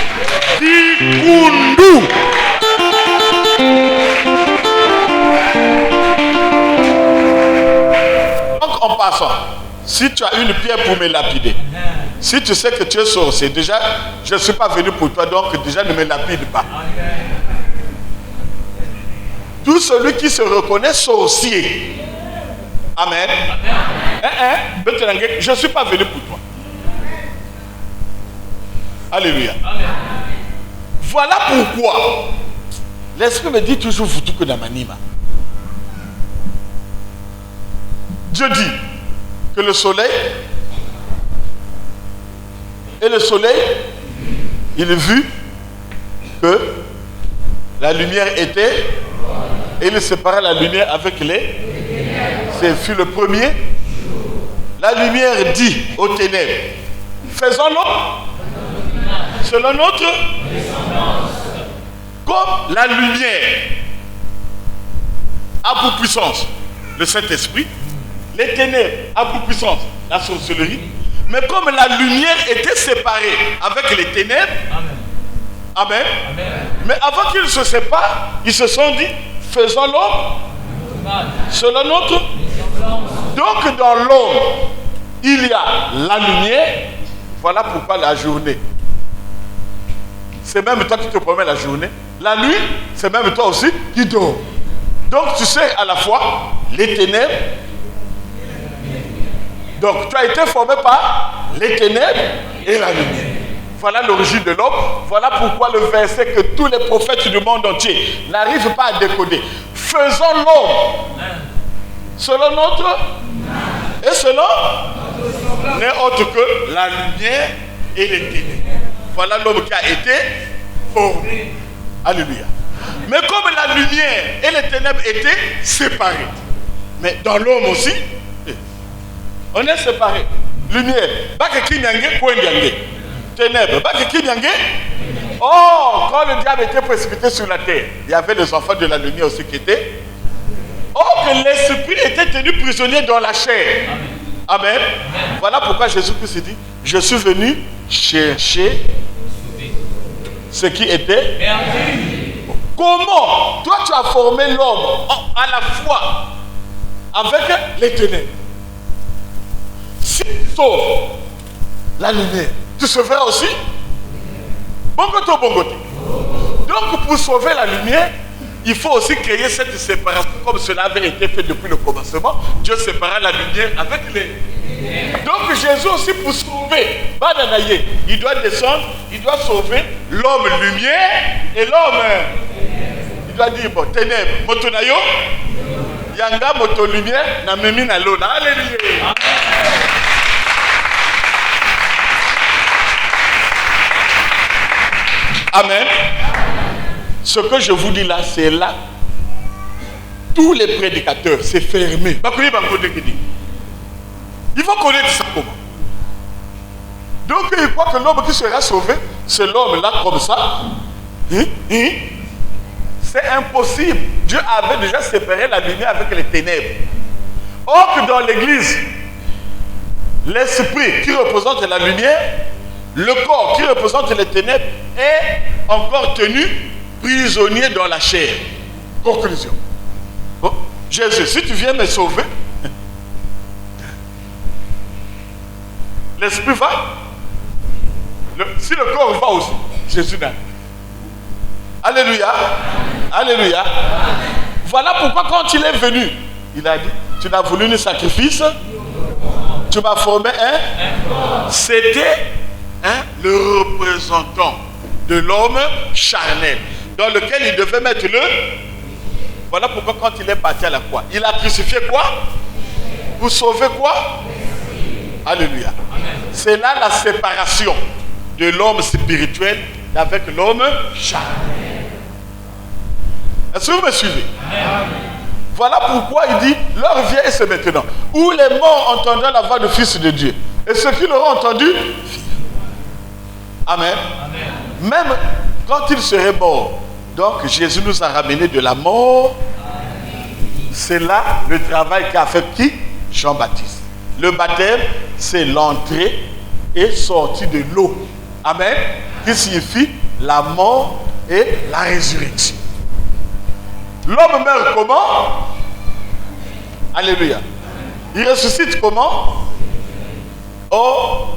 d'Ikundu. Donc en passant, si tu as une pierre pour me lapider, si tu sais que tu es sorcier, déjà je ne suis pas venu pour toi, donc déjà ne me lapide pas. Tout celui qui se reconnaît sorcier, amen. Je ne suis pas venu pour toi. Alléluia. Amen. Voilà pourquoi l'Esprit me dit toujours Vutuku Damanima. Dieu dit que le soleil, et le soleil, il a vu que la lumière était, et il sépara la lumière avec les. C'est fut le premier. La lumière dit aux ténèbres, faisons-le selon notre comme la lumière a pour puissance le Saint-Esprit, les ténèbres a pour puissance la sorcellerie, mais comme la lumière était séparée avec les ténèbres, amen. Mais avant qu'ils se séparent, ils se sont dit, faisons l'homme selon notre. Donc dans l'homme, il y a la lumière. Voilà pourquoi la journée, c'est même toi qui te promets la journée. La nuit, c'est même toi aussi qui dors. Donc tu sais à la fois les ténèbres. Donc tu as été formé par les ténèbres et la lumière. Voilà l'origine de l'homme. Voilà pourquoi le verset que tous les prophètes du monde entier n'arrivent pas à décoder. Faisons l'homme selon notre et selon n'est autre que la lumière et les ténèbres. Voilà l'homme qui a été formé. Alléluia. Mais comme la lumière et les ténèbres étaient séparées, mais dans l'homme aussi, on est séparés. Lumière, ténèbres, oh, quand le diable était précipité sur la terre, il y avait les enfants de la lumière aussi qui étaient. Oh, que l'esprit était tenu prisonnier dans la chair. Amen. Amen. Voilà pourquoi Jésus-Christ dit, je suis venu chercher ce qui était. Comment toi tu as formé l'homme à la fois avec les ténèbres? Si tu sauves la lumière, tu sauveras aussi bon côté. Donc pour sauver la lumière, il faut aussi créer cette séparation comme cela avait été fait depuis le commencement. Dieu sépara la lumière avec les. Donc Jésus aussi pour sauver, il doit descendre, il doit sauver l'homme lumière et l'homme. Il doit dire bon, ténèbres, motonayo, yanga moto lumière, na memi na lona. Alléluia. Amen. Ce que je vous dis là, c'est là. Tous les prédicateurs, c'est fermé. Il faut connaître ça comment. Donc il croit que l'homme qui sera sauvé, c'est l'homme là comme ça. C'est impossible. Dieu avait déjà séparé la lumière avec les ténèbres. Or que dans l'église, l'esprit qui représente la lumière, le corps qui représente les ténèbres est encore tenu prisonnier dans la chair. Conclusion. Bon, Jésus, si tu viens me sauver, l'esprit va. Si le corps va aussi, Jésus n'a. Alléluia. Alléluia. Voilà pourquoi quand il est venu, il a dit, tu n'as voulu ni sacrifice, tu m'as formé un. C'était le représentant de l'homme charnel, dans lequel il devait mettre le. Voilà pourquoi quand il est parti à la croix, il a crucifié quoi? Pour sauver quoi? Alléluia. C'est là la séparation de l'homme spirituel avec l'homme charnel. Est-ce que vous me suivez? Voilà pourquoi il dit, l'heure vient et c'est maintenant, où les morts entendront la voix du Fils de Dieu. Et ceux qui l'auront entendu, Amen. Même quand il serait mort, donc Jésus nous a ramené de la mort. C'est là le travail qu'a fait qui? Jean-Baptiste. Le baptême, c'est l'entrée et sortie de l'eau. Amen. Qui signifie la mort et la résurrection. L'homme meurt comment? Alléluia. Il ressuscite comment? Oh,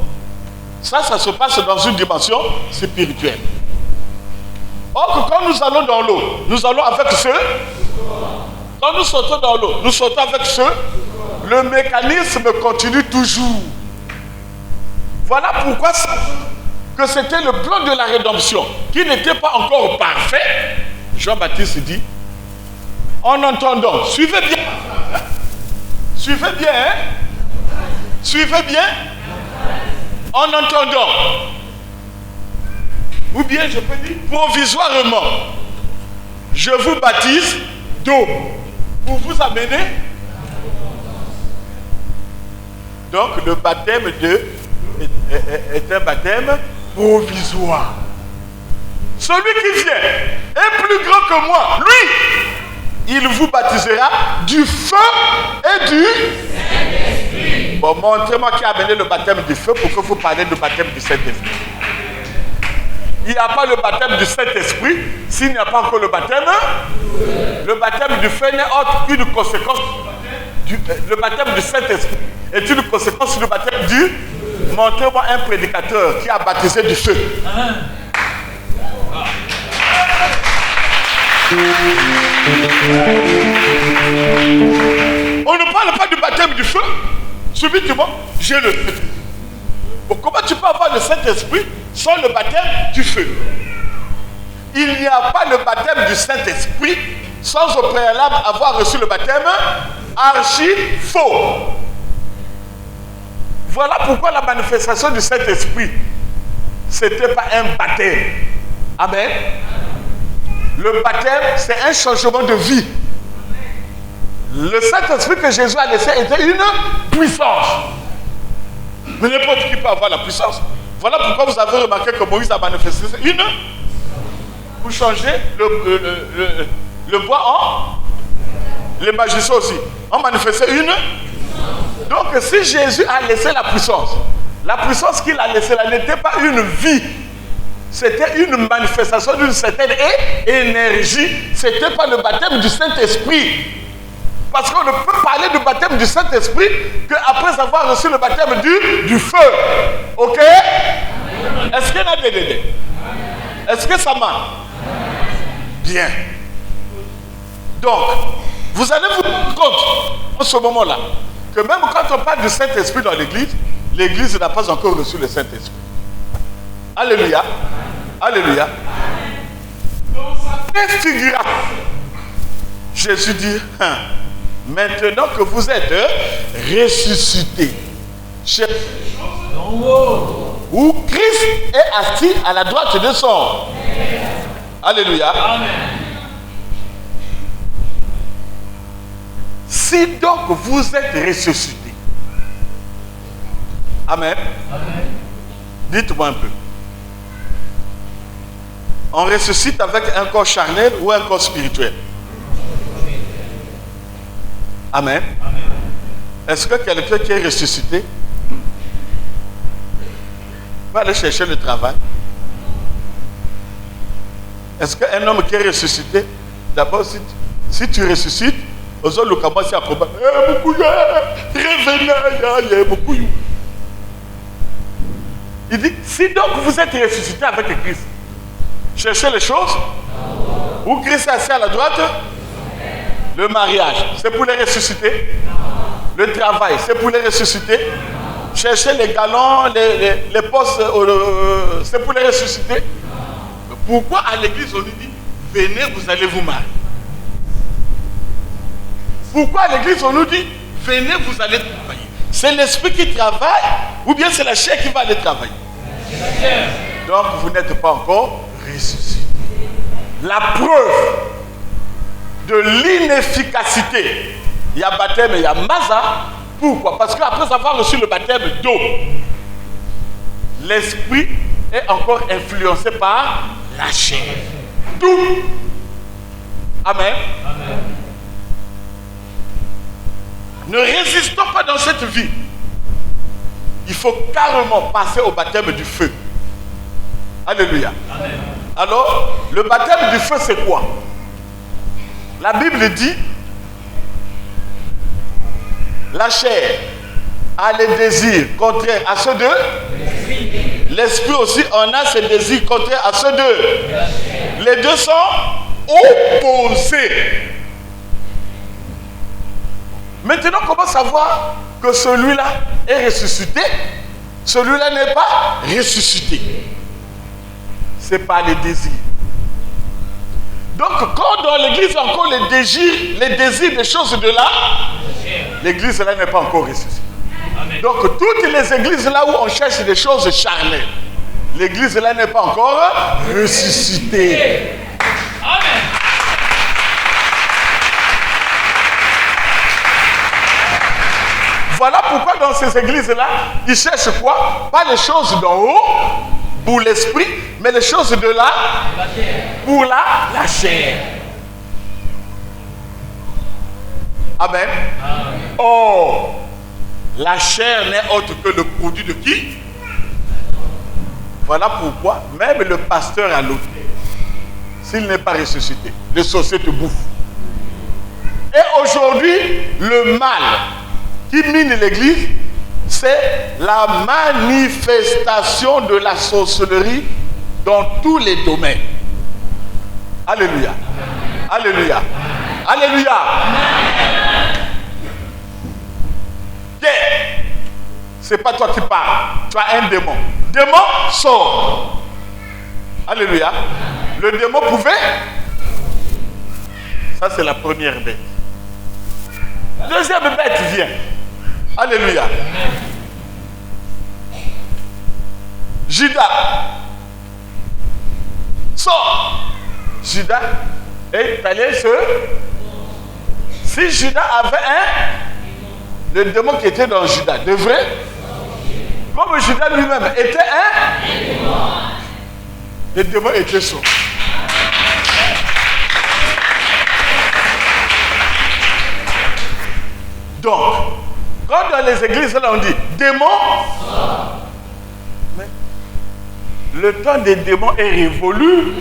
ça se passe dans une dimension spirituelle. Or, quand nous allons dans l'eau, nous allons avec ceux. Quand nous sautons dans l'eau, nous sautons avec ceux. Le mécanisme continue toujours. Voilà pourquoi que c'était le plan de la rédemption qui n'était pas encore parfait. Jean-Baptiste dit, en entendant, suivez bien, suivez bien, suivez bien, en entendant, ou bien je peux dire provisoirement, je vous baptise d'eau pour vous amener. Donc le baptême est un baptême provisoire. Celui qui vient est plus grand que moi. Lui, il vous baptisera du feu et du Saint-Esprit. Bon, montrez-moi qui a amené le baptême du feu pour que vous parliez du baptême du Saint-Esprit. Il n'y a pas le baptême du Saint-Esprit s'il n'y a pas encore le baptême. Le baptême du feu n'est autre qu'une conséquence. Le baptême du Saint-Esprit est une conséquence du baptême du. Montrez-moi un prédicateur qui a baptisé du feu. On ne parle pas du baptême du feu. Subitement, j'ai le feu. Bon, comment tu peux avoir le Saint-Esprit sans le baptême du feu? Il n'y a pas le baptême du Saint-Esprit sans au préalable avoir reçu le baptême archi faux. Voilà pourquoi la manifestation du Saint-Esprit, ce n'était pas un baptême. Amen. Le baptême, c'est un changement de vie. Le Saint-Esprit que Jésus a laissé était une puissance. Mais n'importe qui peut avoir la puissance. Voilà pourquoi vous avez remarqué que Moïse a manifesté une. Pour changer le bois en. Les magiciens aussi ont manifesté une. Donc si Jésus a laissé la puissance qu'il a laissée là n'était pas une vie. C'était une manifestation d'une certaine énergie. Ce n'était pas le baptême du Saint-Esprit. Parce qu'on ne peut parler du baptême du Saint-Esprit qu'après avoir reçu le baptême du feu. Ok? Est-ce qu'il y en a des dédés? Est-ce que ça marche? Bien. Donc, vous allez vous rendre compte, en ce moment-là, que même quand on parle du Saint-Esprit dans l'église, l'église n'a pas encore reçu le Saint-Esprit. Alléluia. Alléluia. Dans sa préfiguration, Jésus dit, maintenant que vous êtes ressuscités, cherchez des choses où Christ est assis à la droite de son. Alléluia. Amen. Si donc vous êtes ressuscités, Amen. Amen. Dites-moi un peu. On ressuscite avec un corps charnel ou un corps spirituel? Amen. Amen. Est-ce que quelqu'un qui est ressuscité va aller chercher le travail? Est-ce qu'un homme qui est ressuscité, d'abord si tu ressuscites, aux autres, commencent à combattre. Il dit, si donc vous êtes ressuscité avec Christ, Cherchez les choses où Christ est assis à la droite. Le mariage, c'est pour les ressusciter. Le travail, c'est pour les ressusciter. Chercher les galons, les postes, c'est pour les ressusciter. Pourquoi à l'église on nous dit, venez, vous allez vous marier? Pourquoi à l'église on nous dit, venez, vous allez travailler? C'est l'esprit qui travaille ou bien c'est la chair qui va aller travailler? Donc vous n'êtes pas encore ressuscité. La preuve de l'inefficacité, il y a baptême et il y a maza. Pourquoi? Parce qu'après avoir reçu le baptême d'eau, l'esprit est encore influencé par la chair. D'où? Amen. Amen. Ne résistons pas dans cette vie. Il faut carrément passer au baptême du feu. Alléluia. Amen. Alors, le baptême du feu, c'est quoi? La Bible dit, la chair a les désirs contraires à ceux d'eux. L'esprit aussi en a ses désirs contraires à ceux d'eux. Les deux sont opposés. Maintenant, comment savoir que celui-là est ressuscité? Celui-là n'est pas ressuscité. C'est par les désirs. Donc, quand dans l'église il y a encore les désirs des choses de là, l'église là n'est pas encore ressuscitée. Donc, toutes les églises là où on cherche des choses charnelles, l'église là n'est pas encore ressuscitée. Amen. Voilà pourquoi dans ces églises-là, ils cherchent quoi? Pas les choses d'en haut, pour l'esprit, mais les choses de là, pour la chair. Amen. Amen. Or, la chair n'est autre que le produit de qui? Voilà pourquoi, même le pasteur à l'autre, s'il n'est pas ressuscité, les sorciers te bouffent. Et aujourd'hui, le mal qui mine l'église, c'est la manifestation de la sorcellerie dans tous les domaines. Alléluia. Alléluia. Alléluia. C'est pas toi qui parles, tu as un démon. Démon sort. Alléluia. Le démon pouvait. Ça c'est la première bête. Deuxième bête vient. Alléluia. Judas sort. Judas est allé si Judas avait le démon qui était dans Judas devrait, comme Judas lui-même était le démon était sort. Donc, quand dans les églises, là, on dit démon, mais le temps des démons est révolu.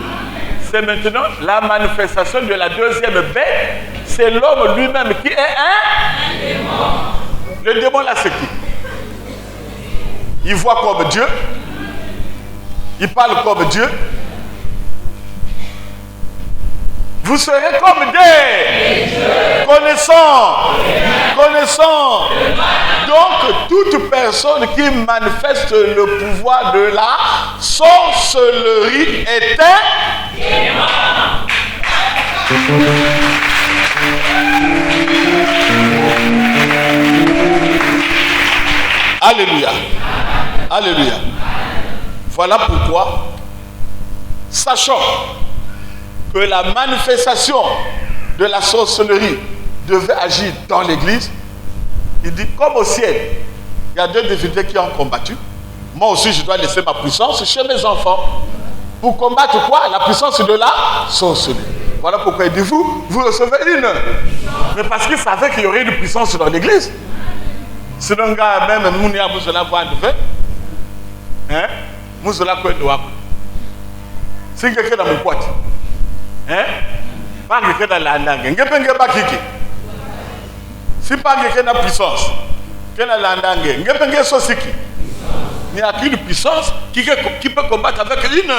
C'est maintenant la manifestation de la deuxième bête. C'est l'homme lui-même qui est un démon. Le démon, là, c'est qui? Il voit comme Dieu. Il parle comme Dieu. Vous serez comme des connaissants. Donc, toute personne qui manifeste le pouvoir de la sorcellerie est un démon. Alléluia. Alléluia. Voilà pourquoi, sachant que la manifestation de la sorcellerie devait agir dans l'église, il dit, comme au ciel, il y a deux divinités qui ont combattu. Moi aussi, je dois laisser ma puissance chez mes enfants. Pour combattre quoi? La puissance de la sorcellerie. Voilà pourquoi il dit, vous recevez une. Mais parce qu'il savait qu'il y aurait une puissance dans l'église. Sinon, même Mounia Mouzola voit de fait. Hein? Mouzola quoi de wako. Si quelqu'un dans mon pote. Hein? Pas quelqu'un dans la langue. Ngepenge ba kiki. Si pas quelqu'un dans puissance. Quelqu'un dans la langue. Ngepenge sosiki. il n'y a qu'une puissance qui peut combattre avec une.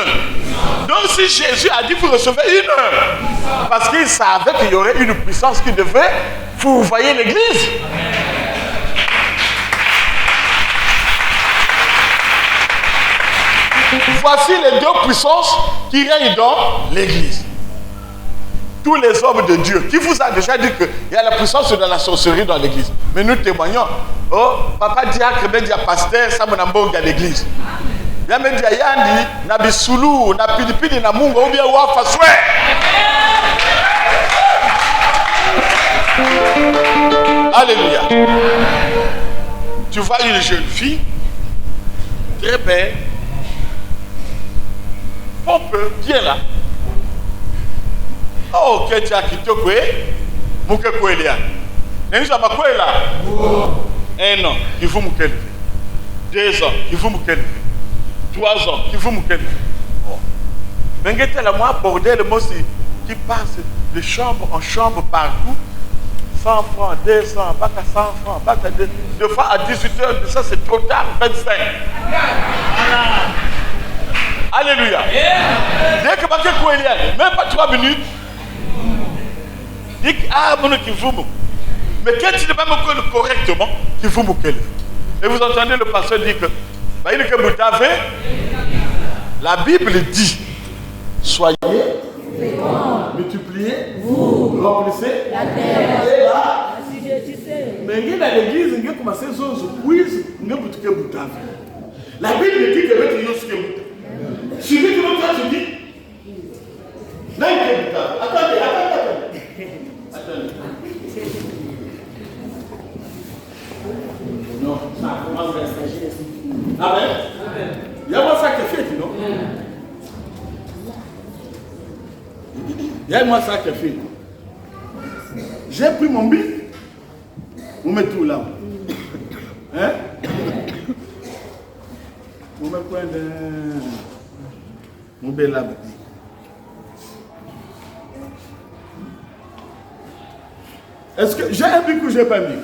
Donc si Jésus a dit vous recevez une, parce qu'il savait qu'il y aurait une puissance qui devait fourvoyer l'église. Voici les deux puissances qui règnent dans l'église. Tous les hommes de Dieu. Qui vous a déjà dit qu'il y a la puissance de la sorcellerie dans l'église? Mais nous témoignons. Oh, papa diacre, ben dia pasteur, ça mon ambonga à l'église. Ya me dia yandi, na bisulu, na pilipili na mungo, ou bien wafa soué. Alléluia. Tu vois une jeune fille, très belle, pompe, bien là. Oh, que tu as quitté quoi? Mouke Kouelia. N'est-ce pas quoi là? 1 an, il faut mouke. 2 ans, il faut mouke. 3 ans, il faut mouke. Mais qu'est-ce que la moi bordel le mot qui passe de chambre en chambre partout? 100 francs, 200, pas qu'à 100 francs, pas qu'à 2 fois à 18h, ça c'est trop tard, 25. Alléluia. Dès que Baké Kouelia, même pas 3 minutes. Dit ah mon qui vous mais quand il n'est pas me correctement qui vous mouquez. Et vous entendez le pasteur dire que il que vous avez la Bible dit soyez multipliez vous remplissez la terre et là mais il dans l'église il commence à se quiz il boutique boutave. La Bible dit que votre yosque boutave. Celui que votre dit attendez. Non, ça commence à s'agir. Amen. Il y a moi ça qui fait, non? Il y a moi ça qui fait. J'ai pris mon bic, on met tout là. Hein? On met quoi de mon bel là. Est-ce que j'ai un bic ou j'ai pas un bic?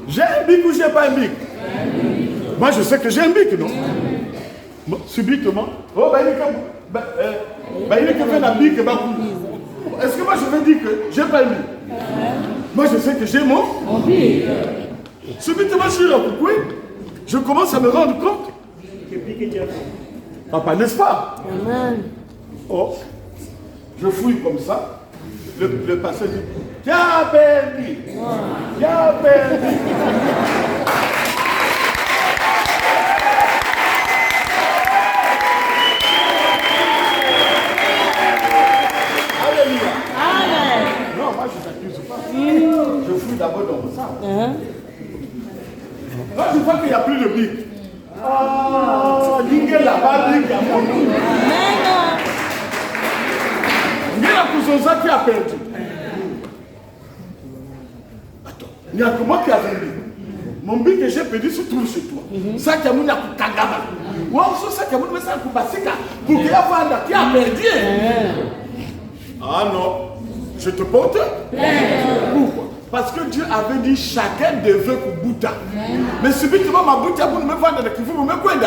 J'ai un bic ou j'ai pas un bic? Moi je sais que j'ai un bic, non? Subitement. Oh, il est que fait la bic. Est-ce que moi je vais dire que j'ai pas un bic? Moi je sais que j'ai mon bic. Subitement je suis là, pourquoi? Je commence à me rendre compte. Papa, n'est-ce pas? Oh, je fouille comme ça. Le pasteur dit, qui a perdu? Qui a perdu? Alléluia. Amen. Non, moi je ne t'accuse pas. Je fouille d'abord dans mon sang. Quand je vois qu'il n'y a plus de bic. Oh, il y a là-bas, il y a mon nom. Il y a la Kouzosa qui a perdu. Attends, il n'y a que moi qui a perdu. Mon bic que j'ai perdu se trouve chez toi. Ça qui a mis à Kagama. Ou alors ça qui a mis à Koubasika. Pour qu'il y ait un qui a perdu. Ah non, je te porte. Pourquoi? Parce que Dieu avait dit chacun devait pour Bouta. Mais subitement ma Bouta vous me vendez qui vous me coignez.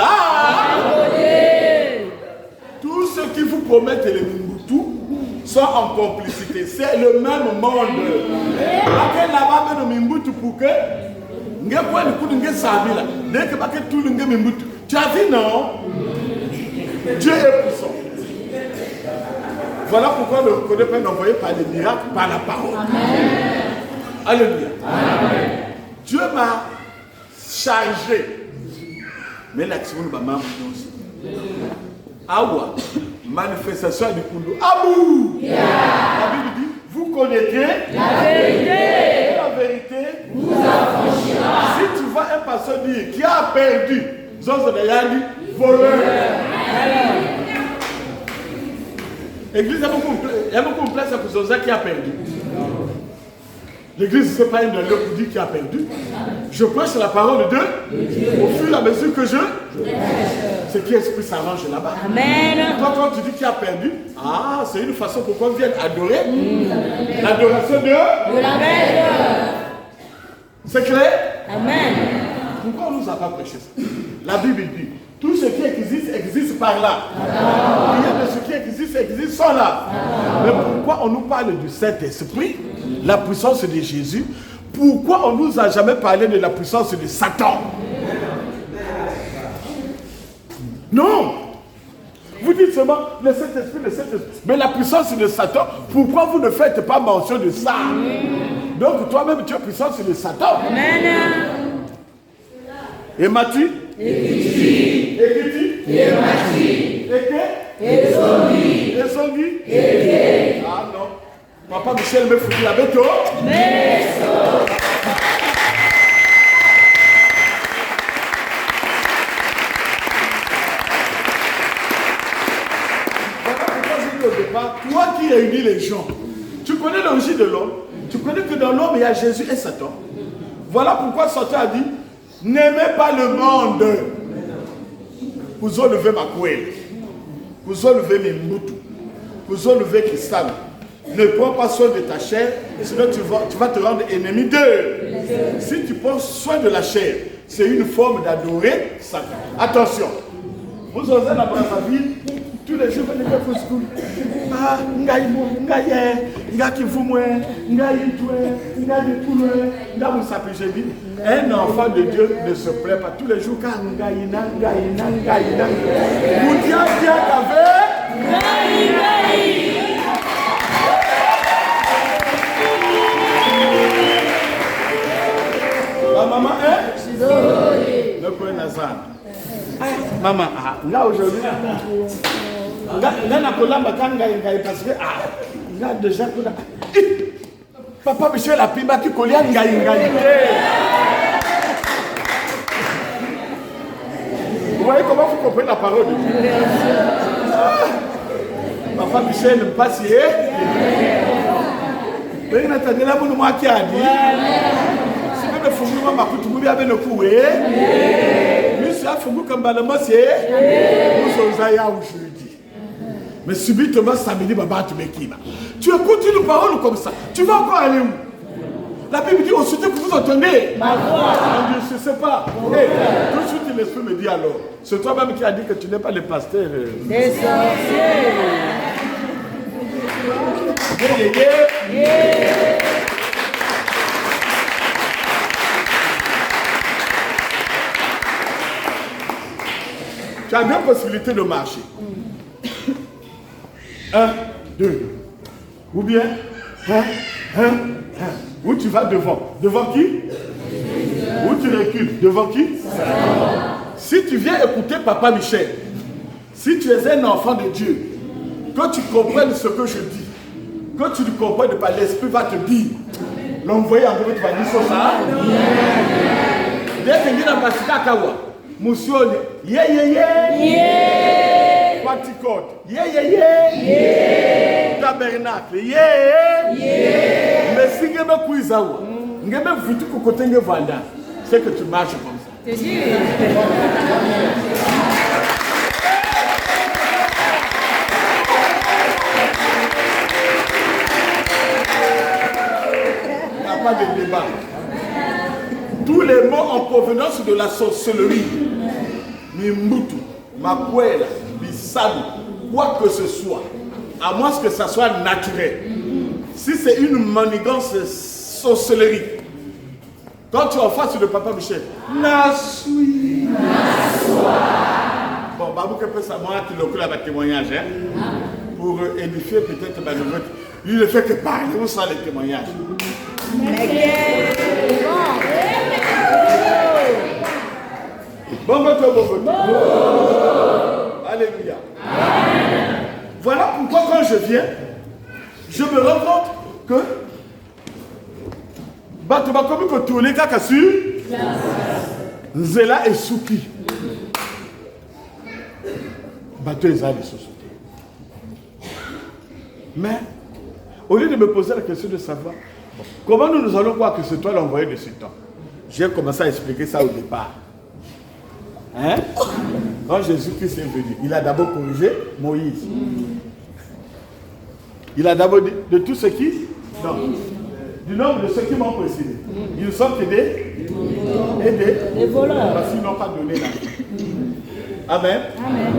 Tous ceux qui vous promettent les Mimbutu sont en complicité. C'est le même monde. Après là-bas, nous Mimbutu pour que nous tu as vu, non? Dieu est puissant. Voilà pourquoi le connaît pas envoyé par les miracles, par la parole. Amen. Alléluia. Amen. Dieu m'a chargé. Mais l'action de ma maman aussi. Awa, manifestation du Koundou. Abou! Yeah. La Bible dit, vous connaîtrez la vérité. Et la vérité vous affranchira. Si tu vois un pasteur dire qui a perdu, Zozodayani, voleur. L'église il y a beaucoup de place pour Zoza qui a perdu. L'église, ce n'est pas une lieu pour dire qui a perdu. Je prêche la parole de Dieu au fur et à mesure que je ce qui esprit s'arrange là-bas. Amen. Toi, quand tu dis qui a perdu, ah, c'est une façon pour qu'on vienne adorer l'adoration de la belle. C'est clair? Amen. Pourquoi on ne nous a pas prêché ça? La Bible dit, tout ce qui existe, existe par là. Rien de ce qui existe sans là. Mais pourquoi on nous parle du Saint-Esprit, la puissance de Jésus? Pourquoi on ne nous a jamais parlé de la puissance de Satan? Non. Vous dites seulement le Saint-Esprit, le Saint-Esprit. Mais la puissance de Satan, pourquoi vous ne faites pas mention de ça? Donc toi-même tu as puissance de Satan. Et Matthieu? Et ah non. Papa Michel me fout la bête. Toi qui réunis les gens, tu connais l'origine de l'homme, tu connais que dans l'homme il y a Jésus et Satan. Voilà pourquoi Satan a dit, n'aimez pas le monde. Vous enlevez ma couelle, vous enlevez mes moutons, vous enlevez Christane. Ne prends pas soin de ta chair, sinon tu vas te rendre ennemi d'eux. Si tu prends soin de la chair, c'est une forme d'adorer Satan. Attention, vous osez la Brazzaville, tous les jours, vous allez faire school. Ah, un enfant de Dieu ne se plaît pas tous les jours car la maman est le point Nazar. Maman, là aujourd'hui, parce que là déjà Papa Michel a pima qui collait à vous voyez comment vous comprenez la parole de Dieu? Papa Michel n'aime pas si mais Nathalie là vous qui a dit si vous ne fumez pas ma coupe vous avez le coup lui ça fume comme balama c'est nous sommes là aujourd'hui. Mais subitement, samedi, tu écoutes une parole comme ça. Tu vas encore aller où? La Bible dit ensuite que vous entendez. Je ne sais pas. Hey, tout de suite, l'esprit me dit alors. C'est toi-même qui as dit que tu n'es pas le pasteur. Des sorciers. Tu as deux possibilités de marcher. 1, 2. Ou bien, où tu vas devant. Devant qui? Où tu recules. Devant qui? Si tu viens écouter Papa Michel, si tu es un enfant de Dieu, que tu comprennes ce que je dis, que tu ne comprennes pas, l'esprit va te dire. L'envoyer en gros, tu vas dire ça. Dès que tu vas passer à Kawa, Moussione, Pentecote, Tabernacle, mais si tu me cuisawa, tu me foutu que côté de Vanda, c'est que tu marches comme ça. Il n'y a pas de débat. Tous les mots en provenance de la sorcellerie, Mimbutu, Makwela, Bissadu, quoi que ce soit, à moins que ça soit naturel. Si c'est une manigance sorcellerie, quand tu es en face de Papa Michel, Nasui. Bon, Babou que peut savoir qu'il a le témoignage, hein, pour édifier peut-être ma nouvelle. Lui, il ne fait que parler, on sent les témoignages. Bon, alléluia. Voilà pourquoi quand je viens, je me rends compte que Batouba comme que tous les cas cassés, Zela et Souki. Bateau et Zala de société. Mais, au lieu de me poser la question de savoir, comment nous allons croire que c'est toi l'envoyé de ce temps? J'ai commencé à expliquer ça au départ. Hein? Quand Jésus-Christ est venu, il a d'abord corrigé Moïse. Il a d'abord dit de tout ce qui... Non. Du nombre de ceux qui m'ont précédé. Ils sont que des voleurs. Parce qu'ils n'ont pas donné la vie. Amen. Amen.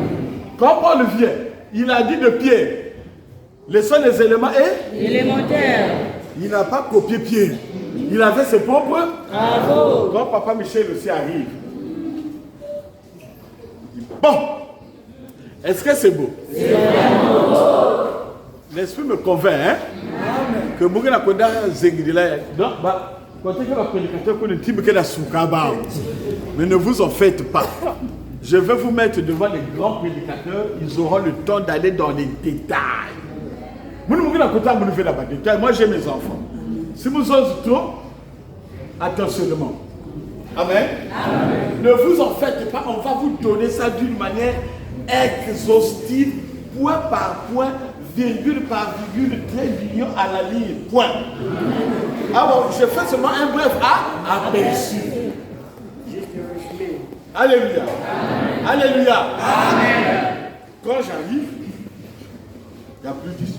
Quand Paul vient, il a dit de Pierre, les seuls les éléments élémentaires. Il n'a pas copié Pierre. Il avait ses propres. Bravo. Quand Papa Michel aussi arrive, il dit, bon, est-ce que c'est beau? L'esprit me convainc, hein? Que Mougana Koda Zengidila. Donc, quand il y a un prédicateur qui dit que la soukaba, mais ne vous en faites pas. Je vais vous mettre devant les grands prédicateurs, ils auront le temps d'aller dans les détails. Moi j'ai mes enfants. Si vous osez trop, attentionnement. Amen. Amen. Ne vous en faites pas, on va vous donner ça d'une manière exhaustive, point par point, virgule par virgule, trait d'union à la ligne, point. Alors, je fais seulement un bref aperçu. Alléluia. Amen. Alléluia. Amen. Quand j'arrive, il n'y a plus d'issue.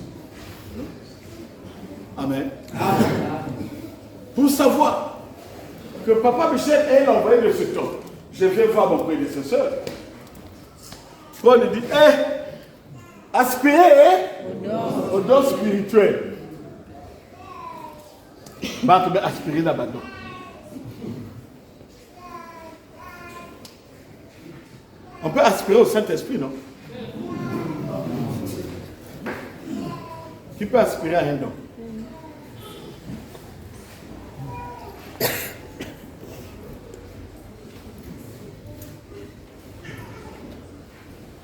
Amen. Amen. Pour savoir que Papa Michel est l'envoyé de ce temps, je viens voir mon prédécesseur. Paul dit, aspirez au don spirituel. Aspirer l'abandon. On peut aspirer au Saint-Esprit, non? Qui peut aspirer à un don?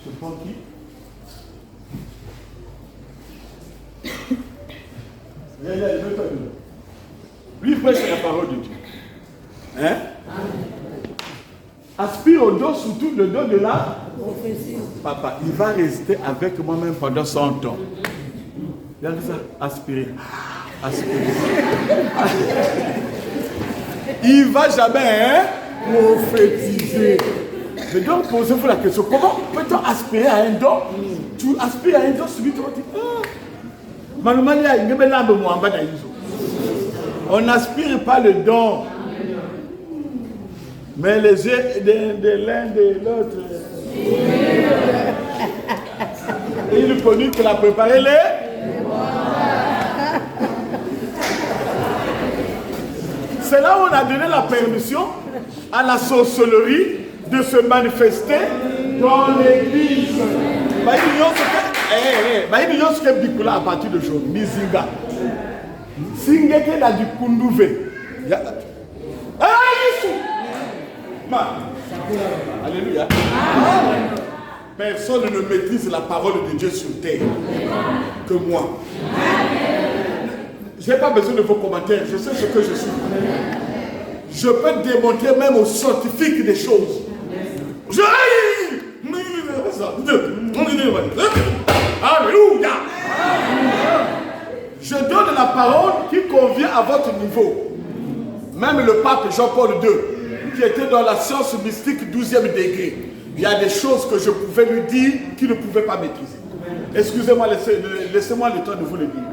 Je prends qui? Lui prêche la parole de Dieu. Hein? Aspire au don, surtout le don de la prophétie. Papa, il va rester avec moi-même pendant 100 ans. Il a dit ça, aspirer. Aspirer. Il ne va jamais prophétiser. Mais donc, posez-vous la question, comment peut-on aspirer à un don? Tu aspires à un don, subitement, tu dis, on n'aspire pas le don. Mais les yeux de l'un de l'autre. Et il connut qu'il a préparé les. C'est là où on a donné la permission à la sorcellerie de se manifester dans l'église. Il y a ce que à partir de aujourd'hui. Mizinga. Singeke na du Kundouve. Alléluia. Personne ne maîtrise la parole de Dieu sur terre que moi. Je n'ai pas besoin de vos commentaires, je sais ce que je suis. Je peux démontrer même aux scientifiques des choses. Alléluia. Je donne la parole qui convient à votre niveau. Même le pape Jean-Paul II, qui était dans la science mystique 12e degré, il y a des choses que je pouvais lui dire qu'il ne pouvait pas maîtriser. Excusez-moi, laissez-moi le temps de vous le dire.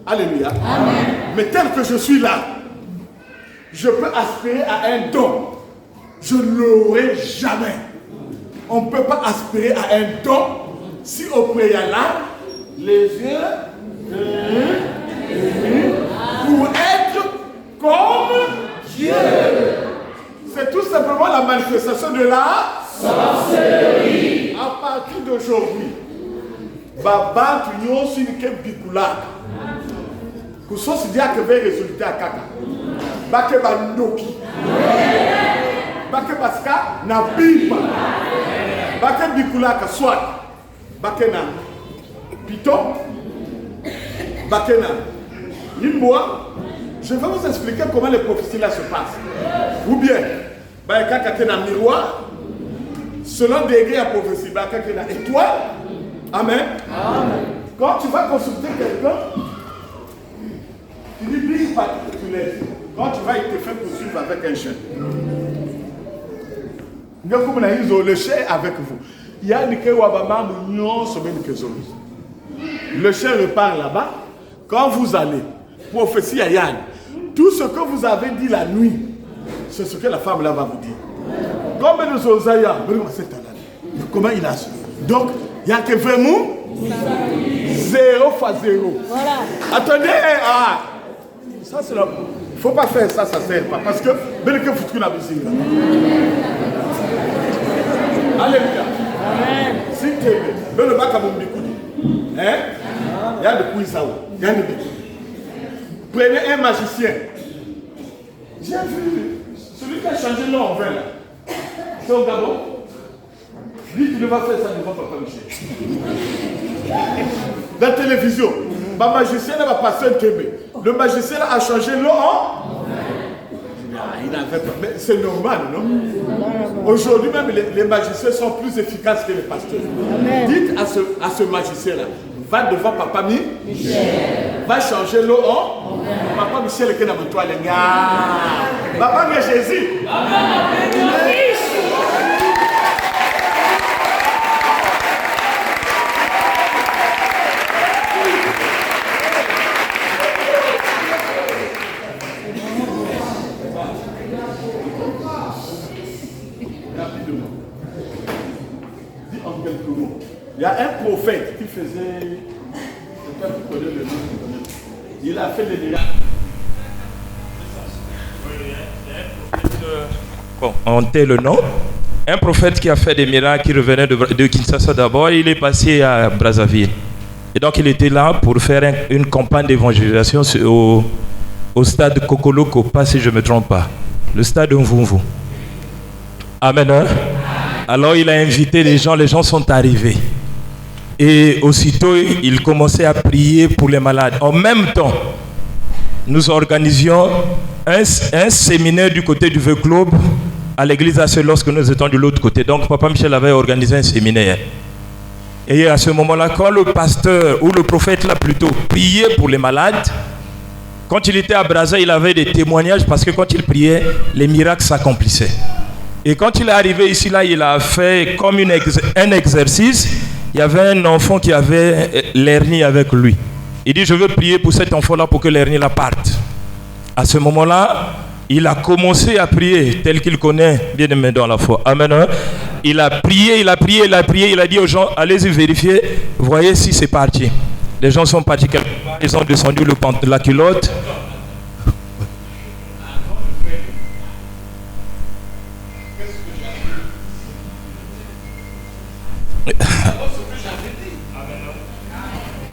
Alléluia. Amen. Mais tel que je suis là, je peux aspirer à un don. Je ne l'aurai jamais. On ne peut pas aspirer à un don si au préalable, les yeux pour être comme Dieu. C'est tout simplement la manifestation de la sorcellerie. À partir d'aujourd'hui, Baba tu n'y aussi que Bikula. Que ce soit dire que va résulter à Kaka. Baké Bandoki. Baké Baska na Biba. Baké Bikula ka soit. Baké na Piton. Baké na Imboa. Je vais vous expliquer comment les prophéties là se passent. Ou bien, Baké na miroir. Selon degré à prophétie, Baké na étoile. Amen. Amen. Quand tu vas consulter quelqu'un, tu dis pas que tu lèves. Quand tu vas, il te fait poursuivre avec un chien. Le chien est avec vous. Il y a des le chien repart là-bas. Quand vous allez, prophétie à Yann, tout ce que vous avez dit la nuit, c'est ce que la femme là va vous dire. Comme nous osaya, Comment il a su? Donc, il n'y a que vraiment 0 fois 0. Voilà. Attendez, ça c'est là. Il ne faut pas faire ça, ça ne sert pas. Parce que, bel que foutu la musique. Alléluia. Amen. Si tu es bel le bac à mon bécoudi. Hein? Il y a de Pouissaou. Il y a de bécoudi. Prenez un magicien. J'ai vu celui qui a changé l'eau en vin là. C'est au Gabon. Lui, tu ne vas faire ça devant Papa Michel. Dans la télévision, le magicien va passer un tébé. Le magicien a changé l'eau en. Il avait pas. Mais c'est normal, non? Aujourd'hui même, les magiciens sont plus efficaces que les pasteurs. Amen. Dites à ce magicien-là, va devant Papa Michel. Va changer l'eau en. Papa Michel est dans toi, les gars. Papa Jésus. Il y a un prophète qui faisait. Il a fait des miracles. Bon, on tait le nom. Un prophète qui a fait des miracles, qui revenait de Kinshasa d'abord, il est passé à Brazzaville. Et donc il était là pour faire une campagne d'évangélisation au stade Kokolo Kopa, si je ne me trompe pas. Le stade Mvumvu. Amen. Hein? Alors il a invité les gens sont arrivés. Et aussitôt, il commençait à prier pour les malades. En même temps, nous organisions un séminaire du côté du Vieux Club à l'église Assel lorsque nous étions de l'autre côté. Donc, Papa Michel avait organisé un séminaire. Et à ce moment-là, quand le pasteur ou le prophète là plutôt priait pour les malades, quand il était à Brazza, il avait des témoignages parce que quand il priait, les miracles s'accomplissaient. Et quand il est arrivé ici, là, il a fait comme un exercice. Il y avait un enfant qui avait l'hernie avec lui. Il dit, je veux prier pour cet enfant-là pour que l'hernie la parte. À ce moment-là, il a commencé à prier tel qu'il connaît, bien aimé dans la foi. Amen. Il a prié, il a dit aux gens, allez-y vérifier, voyez si c'est parti. Les gens sont partis quelque part, ils ont descendu la culotte.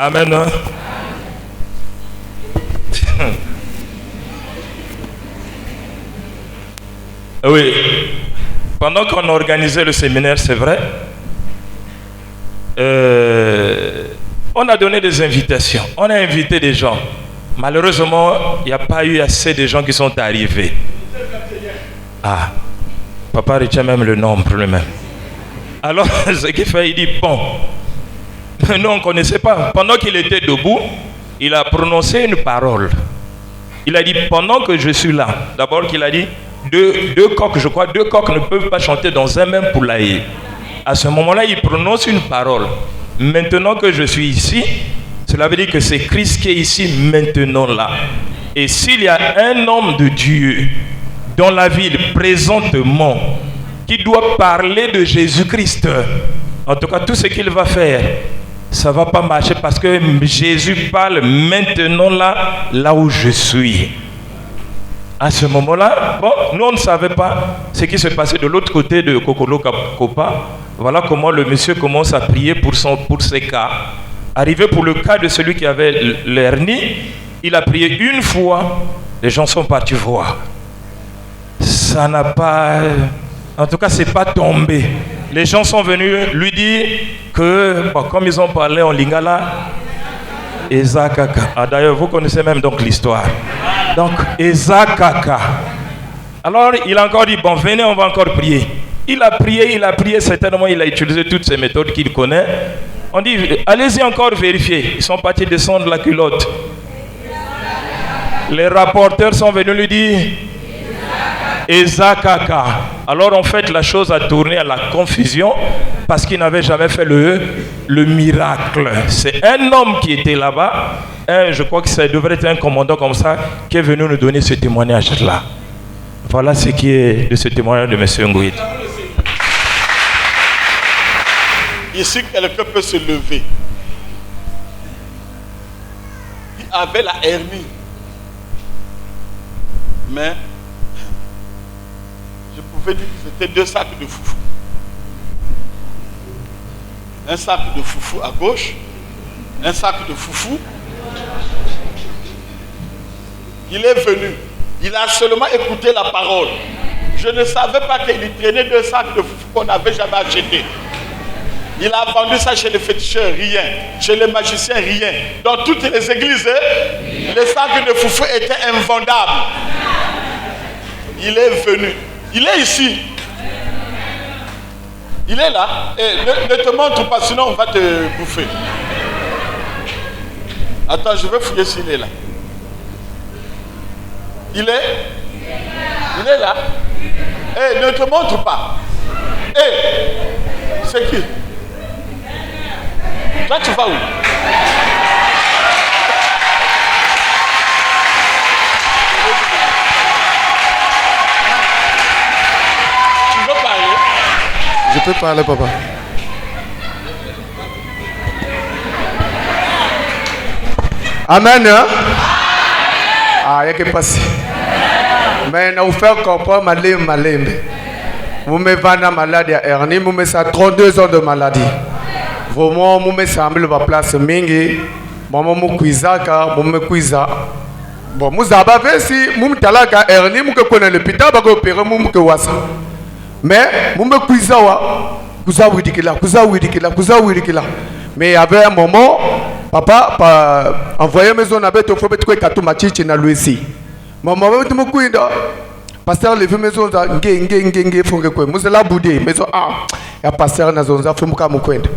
Amen. Oui. Pendant qu'on organisait le séminaire, c'est vrai, on a donné des invitations. On a invité des gens. Malheureusement, il n'y a pas eu assez de gens qui sont arrivés. Ah, papa retient même le nombre lui-même. Alors, ce qu'il fait, il dit, bon, nous on ne connaissait pas. Pendant qu'il était debout, il a prononcé une parole. Il a dit, pendant que je suis là, d'abord qu'il a dit, deux coqs, je crois, 2 coqs ne peuvent pas chanter dans un même poulailler. À ce moment-là, il prononce une parole. Maintenant que je suis ici, cela veut dire que c'est Christ qui est ici, maintenant là. Et s'il y a un homme de Dieu dans la ville présentement qui doit parler de Jésus-Christ, en tout cas tout ce qu'il va faire, ça ne va pas marcher parce que Jésus parle maintenant là où je suis. À ce moment-là, bon, nous on ne savait pas ce qui se passait de l'autre côté de Kokolo Kopa. Voilà comment le monsieur commence à prier pour ses cas. Arrivé pour le cas de celui qui avait l'hernie, il a prié une fois, les gens sont partis voir. Ça n'a pas... En tout cas, c'est pas tombé. Les gens sont venus lui dire que, bon, comme ils ont parlé en lingala, Ezakaka. Ah, d'ailleurs, vous connaissez même donc l'histoire. Donc, Ezakaka. Alors, il a encore dit, bon, venez, on va encore prier. Il a prié, certainement, il a utilisé toutes ces méthodes qu'il connaît. On dit, allez-y encore vérifier. Ils sont partis descendre la culotte. Les rapporteurs sont venus lui dire, Ezakaka. Alors en fait la chose a tourné à la confusion parce qu'il n'avait jamais fait le miracle. C'est un homme qui était là-bas, je crois que ça devrait être un commandant comme ça, qui est venu nous donner ce témoignage-là. Voilà ce qui est de ce témoignage de M. Ngouid. Ici, quelqu'un peut se lever. Il avait la hernie. Mais je pouvais dire que c'était 2 sacs de foufou. Un sac de foufou à gauche, un sac de foufou. Il est venu. Il a seulement écouté la parole. Je ne savais pas qu'il traînait 2 sacs de foufou qu'on n'avait jamais acheté. Il a vendu ça chez les féticheurs, rien. Chez les magiciens, rien. Dans toutes les églises, les sacs de foufou étaient invendables. Il est venu. Il est ici. Il est là. Et ne te montre pas, sinon on va te bouffer. Attends, je vais fouiller s'il est là. Il est là. Eh, ne te montre pas. Eh, c'est qui? Toi, tu vas où? Tu veux parler? Je peux parler, papa. Amen. Hein? Ah, il y a qui passe. Mais nous faire comprendre malembe. Vous me vendez maladie à hernie, vous me ça 32 ans de maladie. Vraiment, vous me semble la place mingi. Maman me cuisaka, vous me cuisa. Bon, vous avez si vous me talaka hernie, vous connaissez l'hôpital, vous opérer, vous me wasa. Mais vous me cuisa wa, kuza widikila. Mais il y avait un moment, papa envoyé maison avec toi, faut que tu machichi na Louisi. Maman veut me cuida. Pasteur levé maison za nge fonge kwe. Muzela boudé maison ya pasteur na zonza faut muka mukwenda.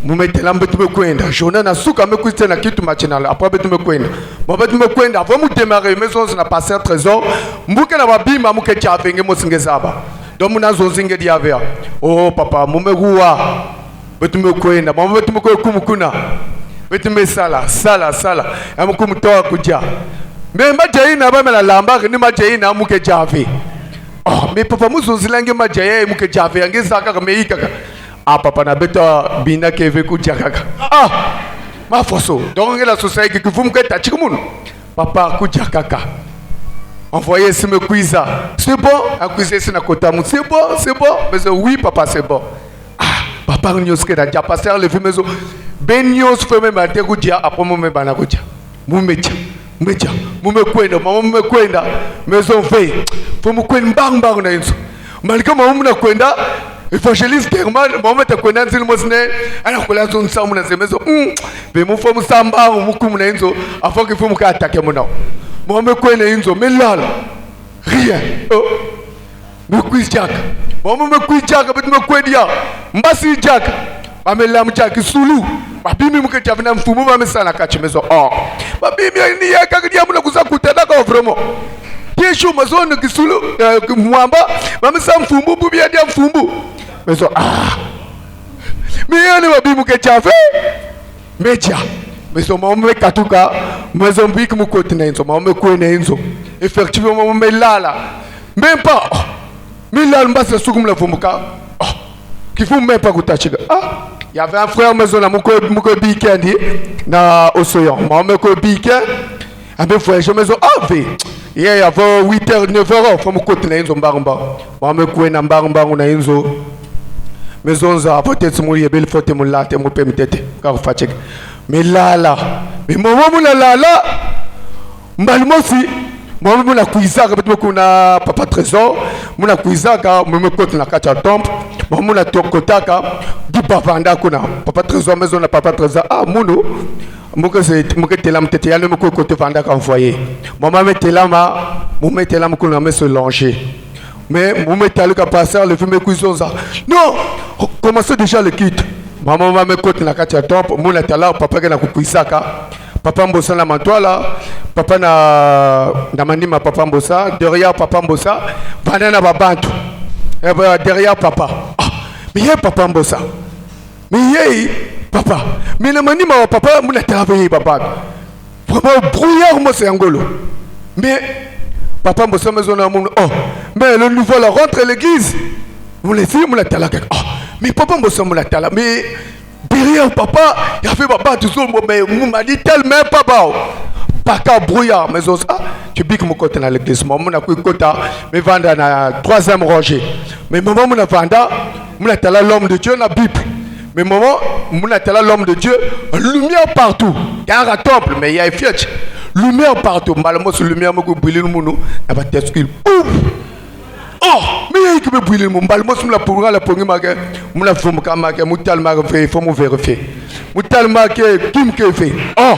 Mumetela mbetu mekwenda. Journée na suka mekuite na kitu machinal. Après betu mekwenda. Mabetu mekwenda. Avant mu démarrer maison na pasteur trésor. Mbuke na babima muke chavenge mosingezaba. Donc muna zonzinge diavea. Oh papa mumeruwa. Betu mekwenda. Mama betu mekumukuna. Betu mesala. Ya mukumutoa kuja. Mais majaina ba mela lamba ni majaina muke jave. Oh mais papa muzonzilange majaya muke jave yange zaka kameika. Ah papa na beta bina keve kuja kaka. Ah ma foso. Donc la société que vous me faites tachikumun. Papa kuja kaka. Envoyez ce me cuisa. C'est bon, à cuiser c'est na kotamu. C'est bon. Mais oui papa c'est bon. Ah papa nyoske da ja passer le maison. Ben nyos fait même à kuja après mo me bana kuja. Mumecha. Mumekwenda, mama mumekwenda, maison fait. Faut mukwenda bang na inso. Malika mama munakwenda, evangeliste German, mama takwenda nzili mosne, ana kola zone sa muna maison. Be mu faut musamba mukumu na inso, afin que faut muka attaquer mona. Mama mukwenda inso, melala. Rien. Oh. Mukwijaka. Mama mukwijaka bitu mukwendia. Mbasi jaka. Amela mjaki sulu. Babimi muke chavina mfumu bamesana kachimezo. Oh. Babimi ni yakagidia muna kuzakutada kwa vraiment. Kesho mazone kisulu mwamba bamesa mfumbu bubi adia mfumbu. Mezo Miyani babimi muke chave. Meja. Mezo mama katuka Mozambique mukoti na inzo mama kwena inzo. Effectivement mama melala. Même pas. Milal mbasa sukumla fumuka. Qui faut même pas kutachika. Il y avait un frère maison là, mon week-end na Océan. Mon week-end, un frère je maison il y avait 8h 9h faut me côté na inzo mbaramba. Mon week-end mbaramba na inzo. Maison za peut-être mon yebel faut mon latte mon permettre car fatigue. Mais là mais moment mon là malmosi moi mon akuiza peut-être kuna papa trésor mon akuiza ka me côté na kacha temple. Maman na tokotaka du bavanda kuna papa trésor maison na papa trésor muno muke telam tete yale muko côté vanda ka envoyer maman metelama mu metelama kuna me se langer mais mu metali ka passer le film kuizonza non commencez déjà le kit maman me côté na katia top mu na tala papa ke na kukuisaka papa mbosa na mantoala papa na manima papa mbosa derrière papa mbosa vanda na babantu derrière papa. Mais il y a papa mbosa. Mais il y a papa. Mais le manima wa papa m'a travaillé papa. Vraiment brouillard moi c'est angolo. Mais papa mbosa maison na mon mais le nouveau la rentre à l'église. Vous laissez mon talaka. Mais papa m'a semblé là. Mais derrière papa, il y avait papa tout seul. Mais il m'a dit tellement papa. Paka brouillard. Mais ça, tu piques mon côté dans l'église. Maman a pris quota. Mais vendre na 3e rangée. Mais maman m'a vendre. Mon a l'homme de Dieu dans la Bible. Mais maman, mon a l'homme de Dieu. Lumière partout. Il y a un temple, mais il y a une fièvre. Lumière partout. Malheureusement, cette lumière m'a brûlé le monde. Elle va t'excuser. Oh, mais il y a brûlé le monde. Malheureusement, je me la pogne ma gueule. Je me fais ma gueule. Je me vérifier. Il faut me vérifier. Je me vérifier. Qui me fait? Oh.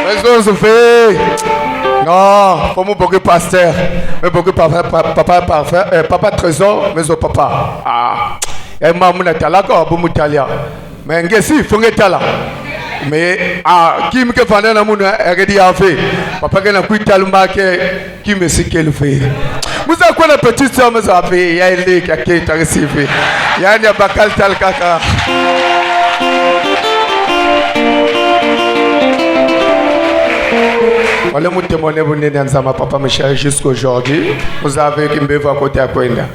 Mais ça fait. Non, pas mon beaucoup pasteur, mais beaucoup papa trésor, mais au papa. Ah, et maman n'a pas d'accord, bon mutalia. Mais n'gesi, faut que t'ala. Mais qui me fait faire na mon dit a fait. Papa qui n'a pas tellement qui me sait qu'elle fait. Vous avez quoi la petite soeur me a fait, il y a les qui a reçu. Il y a des bakal tal kaka. Voilà mon témoignage dans ma papa Michel jusqu'à aujourd'hui. Vous avez qui me voit à côté à Kwenda.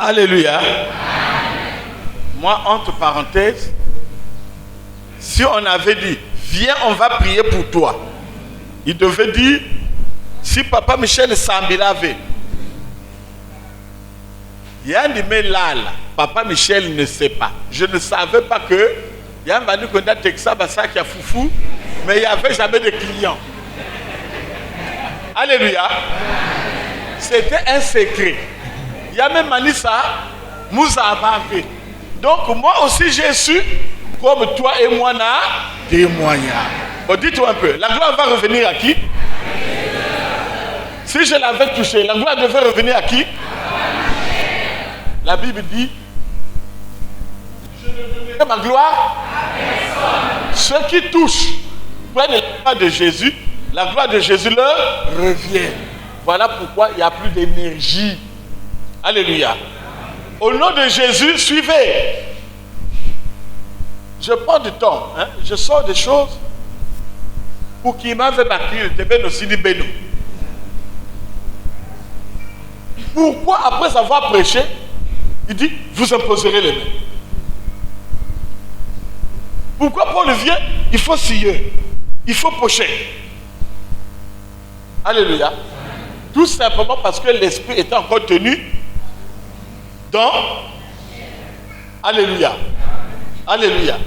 Alléluia. Moi, entre parenthèses, si on avait dit, viens, on va prier pour toi, il devait dire, si papa Michel Sambilave, Yann dit, là, papa Michel ne sait pas. Je ne savais pas que Yann va nous connaître Texas, ça qui a foufou, mais il n'y avait jamais de clients. Alléluia. C'était un secret. Il y a même Manissa, Moussa Abavé. Donc moi aussi j'ai su, comme toi et moi, témoignage. Bon, dites-moi un peu, la gloire va revenir à qui? Si je l'avais touché, la gloire devait revenir à qui? La Bible dit, je ne donnerai ma gloire à personne. Ceux qui touchent, prennent la gloire de Jésus, la gloire de Jésus leur revient. Voilà pourquoi il n'y a plus d'énergie. Alléluia. Au nom de Jésus, suivez. Je prends du temps, hein? Je sors des choses pour qu'il m'avait battu, aussi dit Beno. Pourquoi après avoir prêché, il dit, vous imposerez les mains. Pourquoi Paul vient? Il faut scier, il faut pocher. Alléluia. Tout simplement parce que l'esprit est encore tenu dans... Alléluia. Alléluia.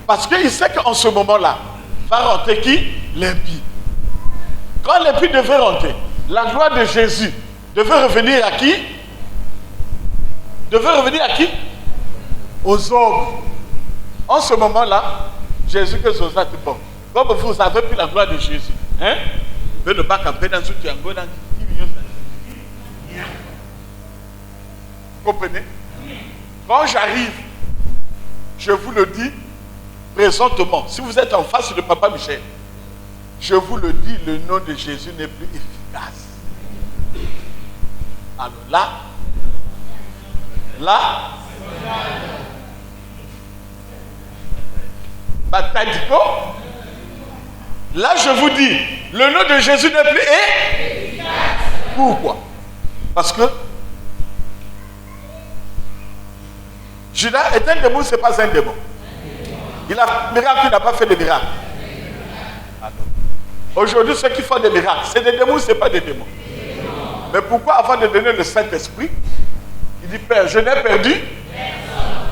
Parce qu'il sait qu'en ce moment-là, va rentrer qui? L'impie. Quand l'impie devait rentrer, la gloire de Jésus devait revenir à qui? Devait revenir à qui? Aux hommes. En ce moment-là, Jésus que Zosa dit, bon, comme vous avez pris la gloire de Jésus, hein? Vous comprenez? Quand j'arrive, je vous le dis présentement, si vous êtes en face de Papa Michel, je vous le dis, le nom de Jésus n'est plus efficace. Alors là, Batadiko, là je vous dis, le nom de Jésus n'est plus efficace. Pourquoi? Parce que Judas est un démon, ce n'est pas un démon. Il a fait des miracles, il n'a pas fait de miracles. Aujourd'hui, ceux qui font des miracles, c'est des démons, ce n'est pas des démons. Mais pourquoi avant de donner le Saint-Esprit, il dit, Père, je n'ai perdu.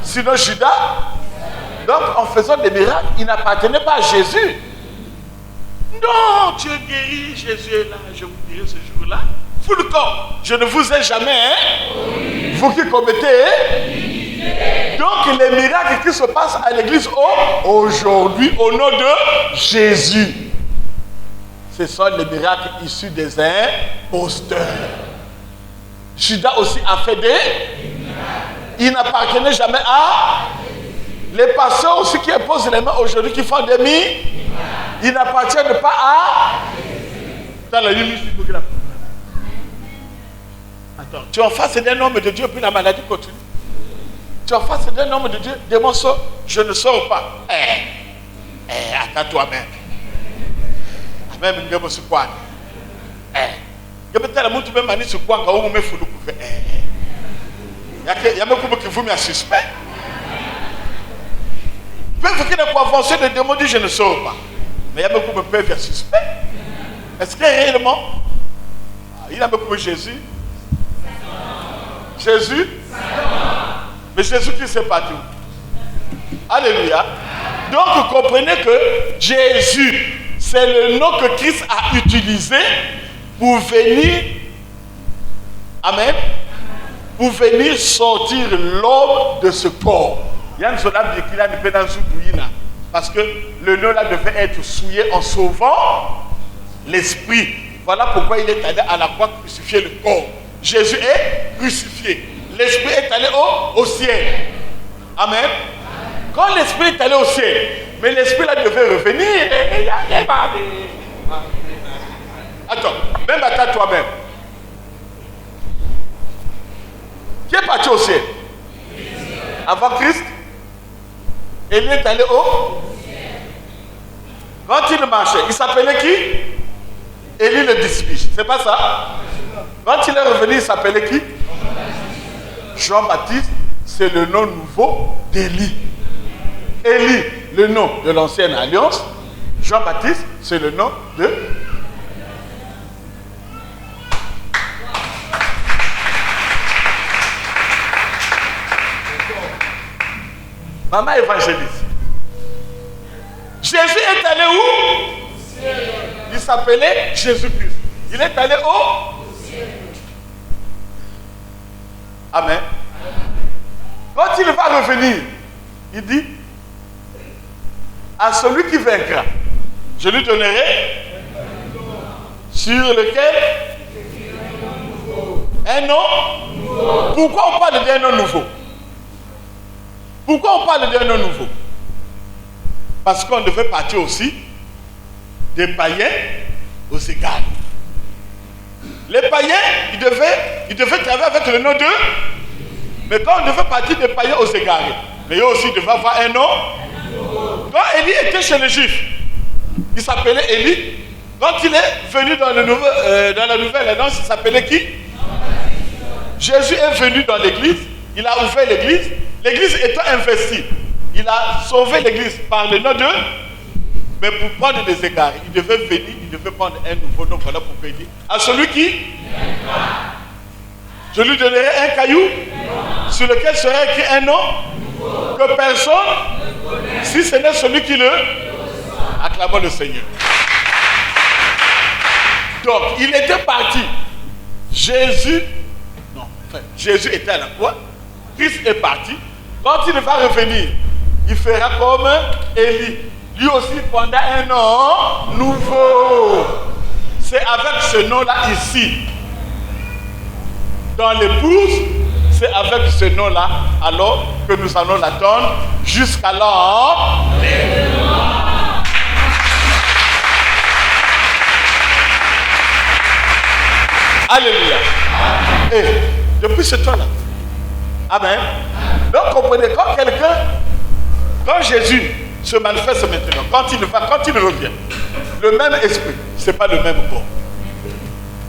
Sinon Judas, donc en faisant des miracles, il n'appartenait pas à Jésus. Non, Dieu guérit, Jésus est là, je vous dirai ce jour-là. Vous le corps, je ne vous ai jamais, hein? Vous qui commettez, donc les miracles qui se passent à l'église aujourd'hui, au nom de Jésus, ce sont les miracles issus des imposteurs. Judas aussi a fait des miracles. Il n'appartenait jamais à... Les pasteurs aussi qui imposent les mains aujourd'hui, qui font des miracles, ils n'appartiennent pas à... Dans la Donc, tu es en face d'un homme de Dieu, puis la maladie continue. Tu es en face d'un homme de Dieu, démon sort, je ne sors pas. Attends toi-même. Même ne me suis quoi. Je peux te dire que tu peux m'amener sur quoi quand on me fout le coup. Il y a beaucoup qui vous me suspect. Peut-être qu'il y a une convention de démon dit je ne sors pas. Mais il y a beaucoup qui peuvent faire suspect. Est-ce que réellement, il a beaucoup Jésus? Jésus? Mais Jésus qui c'est partout. Alléluia. Donc comprenez que Jésus, c'est le nom que Christ a utilisé pour venir, amen, pour venir sortir l'homme de ce corps. Il y a une soldat qui a une pédance douillina. Parce que le nom là devait être souillé en sauvant l'esprit. Voilà pourquoi il est allé à la croix crucifier le corps. Jésus est crucifié. L'esprit est allé au ciel. Amen. Quand l'esprit est allé au ciel, mais l'esprit là devait revenir. Attends, même à toi-même. Qui est parti au ciel? Avant Christ? Élie est allé au ciel. Quand il marchait, il s'appelait qui? Élie le disciple. C'est pas ça? Quand il est revenu, il s'appelait qui? Jean-Baptiste, c'est le nom nouveau d'Élie. Élie, le nom de l'ancienne alliance. Jean-Baptiste, c'est le nom de... Maman évangéliste. Jésus est allé où? Il s'appelait Jésus-Christ. Il est allé au ciel. Amen. Quand il va revenir, il dit à celui qui vaincra, je lui donnerai sur lequel un nom. Pourquoi on parle d'un nom nouveau? Pourquoi on parle d'un nom nouveau? Parce qu'on devait partir aussi des païens aux égards. Les païens, ils devaient travailler avec le nom d'eux. Mais quand on devait partir des païens aux égarés, mais eux aussi devaient avoir un nom. Quand Élie était chez les Juifs, il s'appelait Élie. Quand il est venu dans la nouvelle annonce, il s'appelait qui? Jésus est venu dans l'église, il a ouvert l'église. L'église étant investie, il a sauvé l'église par le nom d'eux. Mais pour prendre des égards, il devait venir, il devait prendre un nouveau nom. Voilà pourquoi il dit à celui qui, je lui donnerai un caillou sur lequel serait écrit un nom que personne, si ce n'est celui qui le, acclamons le Seigneur. Donc, il était parti. Jésus était à la croix. Christ est parti. Quand il va revenir, il fera comme Élie. Lui aussi prendra un nom nouveau. C'est avec ce nom-là ici. Dans l'épouse, c'est avec ce nom-là alors que nous allons l'attendre jusqu'à l'heure. Alléluia. Et depuis ce temps-là, amen. Donc comprenez, quand Jésus se manifeste maintenant, quand il revient, le même esprit, ce n'est pas le même corps.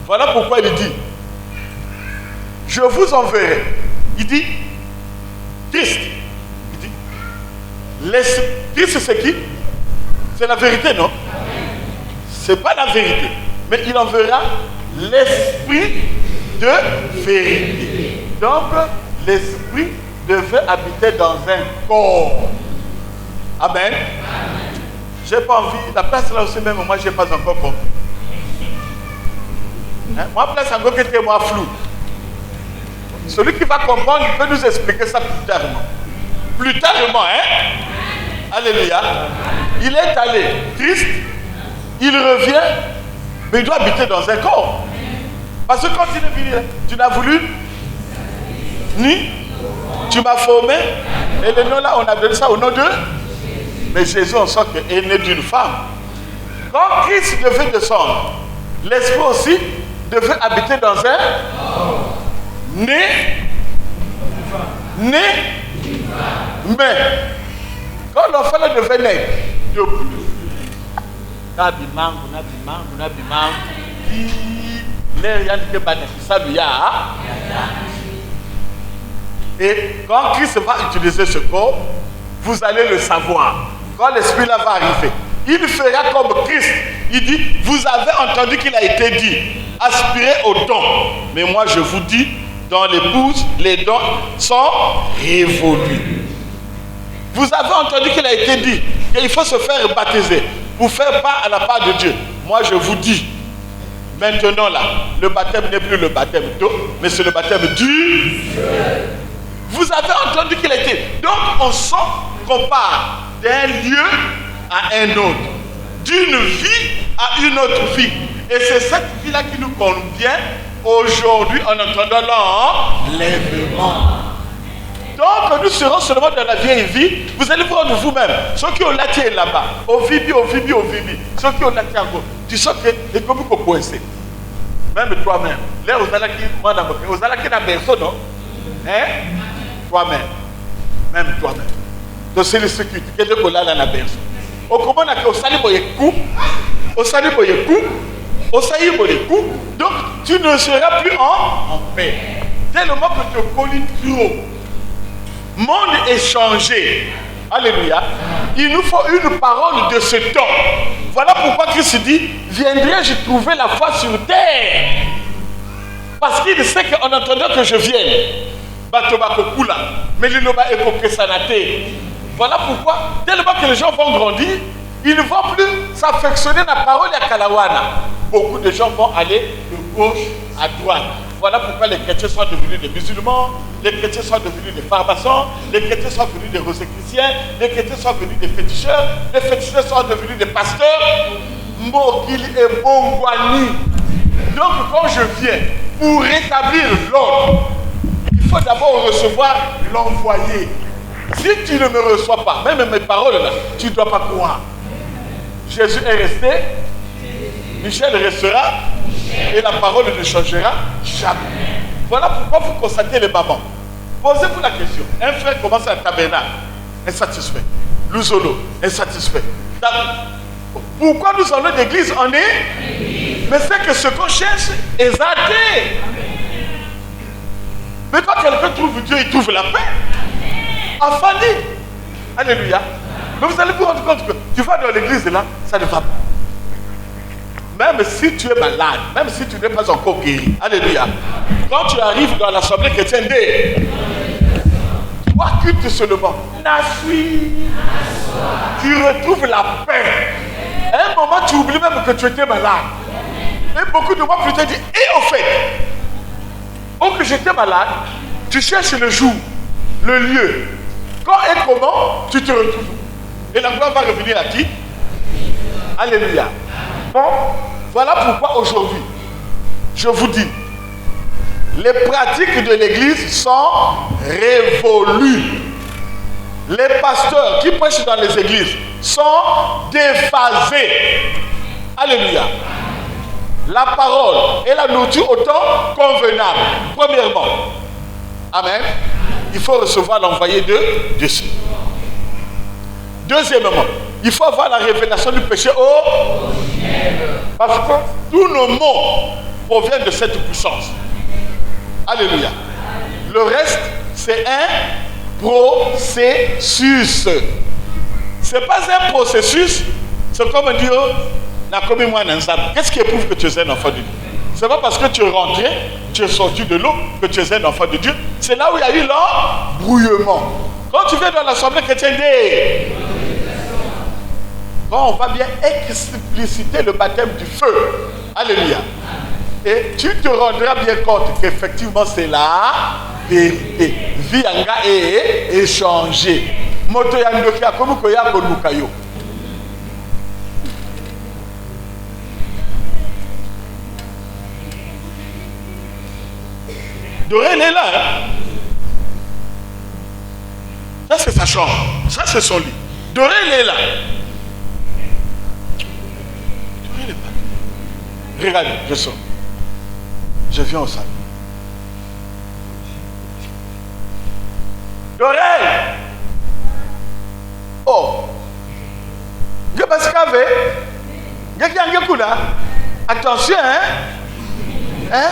Voilà pourquoi il dit, je vous enverrai. Il dit, Christ. Il dit, Christ c'est qui? C'est la vérité, non? Ce n'est pas la vérité. Mais il enverra l'esprit de vérité. Donc, l'esprit devait habiter dans un corps. Amen. J'ai pas envie, la place là aussi même, moi j'ai pas encore compris. Hein? Moi, place encore qui était moi flou. Celui qui va comprendre, il peut nous expliquer ça plus tardement. Plus tardement, hein? Alléluia. Il est allé, Christ, il revient, mais il doit habiter dans un corps. Parce que quand il est venu, tu n'as voulu ni tu m'as formé, et le nom là, on a donné ça au nom de. Mais Jésus, on sent qu'il est né d'une femme. Quand Christ devait descendre, l'esprit aussi devait habiter dans un. mais quand l'enfant là devait naître, et quand Christ va utiliser ce corps, vous allez le savoir. Quand l'esprit là va arriver, il fera comme Christ. Il dit, vous avez entendu qu'il a été dit, aspirez aux dons. Mais moi je vous dis, dans l'épouse, les dons sont révolus. Vous avez entendu qu'il a été dit qu'il faut se faire baptiser pour faire part à la part de Dieu. Moi je vous dis, maintenant là, le baptême n'est plus le baptême d'eau, mais c'est le baptême du feu. Vous avez entendu qu'il a été. Donc on sent qu'on part d'un lieu à un autre, d'une vie à une autre vie. Et c'est cette vie-là qui nous convient aujourd'hui en entendant l'enlèvement. Donc nous serons seulement dans la vieille vie. Vous allez voir de vous-même. Ceux qui ont laté là-bas, au vibi. Ceux qui ont laté encore. Tu sens que les communs sont coincés. Même toi-même. Là, vous allez dans berceau, non? Hein? Toi-même. Même toi-même. Donc c'est le sécurité. Qu'est-ce que là dans la berceau? Au comment on a fait au sali boyekou, donc tu ne seras plus en paix. Tellement que tu colles trop. Monde est changé. Alléluia. Il nous faut une parole de ce temps. Voilà pourquoi Christ dit, viendrai-je trouver la foi sur terre? Parce qu'il sait qu'en attendant que je vienne, mais voilà pourquoi, tellement que les gens vont grandir, ils ne vont plus s'affectionner à la parole à Kalawana. Beaucoup de gens vont aller de gauche à droite. Voilà pourquoi les chrétiens sont devenus des musulmans, les chrétiens sont devenus des pharmaciens, les chrétiens sont devenus des rosicruciens, les chrétiens sont devenus des féticheurs, les féticheurs sont devenus des pasteurs. Mokili et Bongwani. Donc quand je viens pour rétablir l'ordre, il faut d'abord recevoir l'envoyé. Si tu ne me reçois pas, même mes paroles là, tu ne dois pas croire. Jésus est resté, Michel restera, et la parole ne changera jamais. Voilà pourquoi vous constatez les mamans. Posez-vous la question. Un frère commence à tabernacle, insatisfait. Louzolo, insatisfait. Pourquoi nous allons d'église? On est, mais c'est que ce qu'on cherche est athée. Mais quand quelqu'un trouve Dieu, il trouve la paix. Affani. Alléluia. Mais vous allez vous rendre compte que tu vas dans l'église là, ça ne va pas. Même si tu es malade, même si tu n'es pas encore guéri. Alléluia. Quand tu arrives dans l'assemblée chrétienne, toi culte seulement. Tu retrouves la paix. À un moment, tu oublies même que tu étais malade. Et beaucoup de mois plus tard, tu dis, et au fait, oh que j'étais malade, tu cherches le jour, le lieu. Quand et comment, tu te retrouves. Et la gloire va revenir à qui? Alléluia. Bon, voilà pourquoi aujourd'hui, je vous dis, les pratiques de l'église sont révolues. Les pasteurs qui prêchent dans les églises sont déphasés. Alléluia. La parole et la nourriture au temps convenable. Premièrement, amen, il faut recevoir l'envoyé de Dieu. Deuxièmement, il faut avoir la révélation du péché au parce que tous nos mots proviennent de cette puissance. Alléluia. Le reste, c'est un processus. Ce n'est pas un processus, c'est comme dire, qu'est-ce qui éprouve que tu es un enfant de Dieu? Ce n'est pas parce que tu es rentré, tu es sorti de l'eau, que tu es un enfant de Dieu. C'est là où il y a eu l'embrouillement. Quand tu viens dans l'assemblée chrétienne, quand on va bien expliciter le baptême du feu. Alléluia. Et tu te rendras bien compte qu'effectivement c'est la vérité. Vianga est échangé. Moto yandokia comme koya konukayo. Doré elle est là. Hein? Ça c'est sa chambre. Ça c'est son lit. Doré elle est là. Doré elle est pas. Regardez, je sors. Je viens au salon. d'oreille. Oh. Attention, hein? Hein?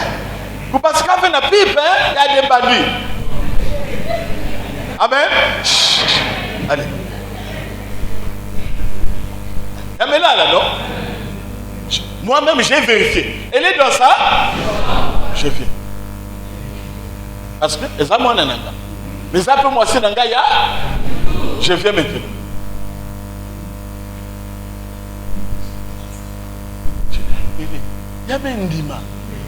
Vous pensez qu'avec la pipe, hein? Il y a des bandits. Amen. Chut. Allez. Mais là, non? Moi-même, j'ai vérifié. Elle est dans ça? Je viens. Parce que les amis, on en a. Les amis, moi, c'est dans le gars. Je viens maintenant. Il y a même dit,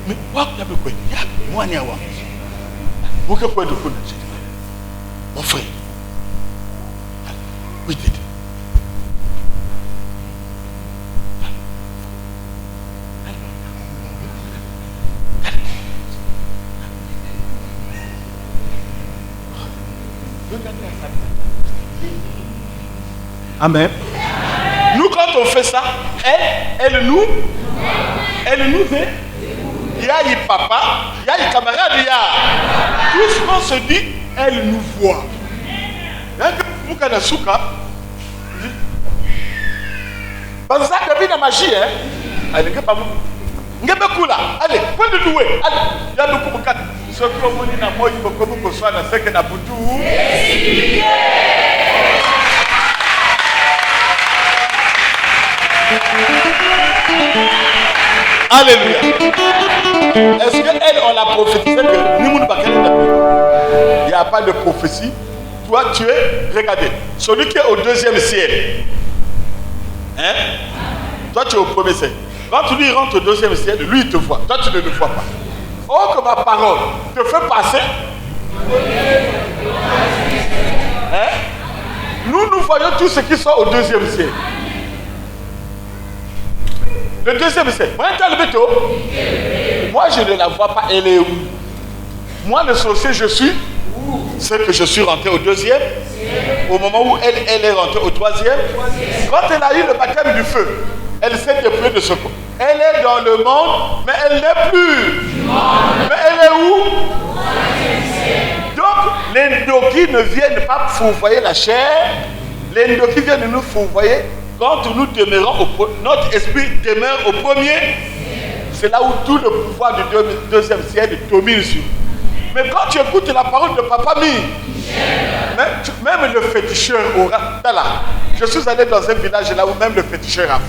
mais quoi il y a quoi? Il y a moi, il y a quoi? Vous que quoi de quoi? Mon frère. Oui, t'es. Amen. Nous, quand on fait ça, elle nous fait. Il y a les papas, il y a les camarades, il y a tout ce qu'on se dit, elle nous voit. Il y a un peu de souka. Parce que ça devient la magie, hein. Allez, pas vous. Allez, point de doué. Allez, il y a beaucoup de cas. Ce qui ont dit dans moi, il faut que vous soyez dans ce que nous avons tout. Alléluia. Est-ce qu'elle, on l'a prophétisé que nous, il n'y a pas de prophétie? Toi, tu es, regardez, celui qui est au deuxième ciel. Hein? Toi, tu es au premier ciel. Quand lui rentre au deuxième ciel, lui, il te voit. Toi, tu ne le vois pas. Oh, que ma parole te fait passer. Hein? Nous voyons tous ceux qui sont au deuxième ciel. Le deuxième ciel. Moi, je ne la vois pas. Elle est où? Moi, le sorcier, je suis. C'est que je suis rentré au deuxième. Au moment où elle est rentrée au troisième. Quand elle a eu le baptême du feu, elle s'est dépouillée de ce corps. Elle est dans le monde, mais elle n'est plus. Mais elle est où? Donc, les ndoki ne viennent pas fourvoyer la chair. Les ndoki viennent nous fourvoyer quand nous demeurons notre esprit demeure au premier. C'est là où tout le pouvoir du deuxième ciel domine sur nous. Mais quand tu écoutes la parole de Papa Mi, même le féticheur aura. Là, je suis allé dans un village là où même le féticheur a fait.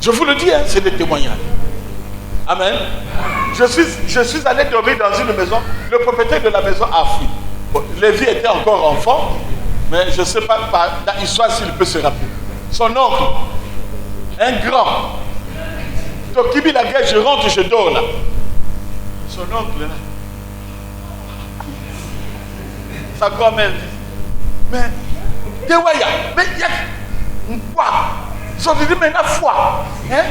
Je vous le dis, hein, c'est des témoignages. Amen. Je suis allé dormir dans une maison. Le propriétaire de la maison a fui. Bon, Lévi était encore enfant, mais je ne sais pas par l'histoire s'il peut se rappeler. Son oncle, un grand. Tokibi la guerre, je rentre, je dors là. Son oncle là. Sa grand-mère dit, mais Tewaya, mais il y a quoi? Ils ont dit, mais la foi, hein?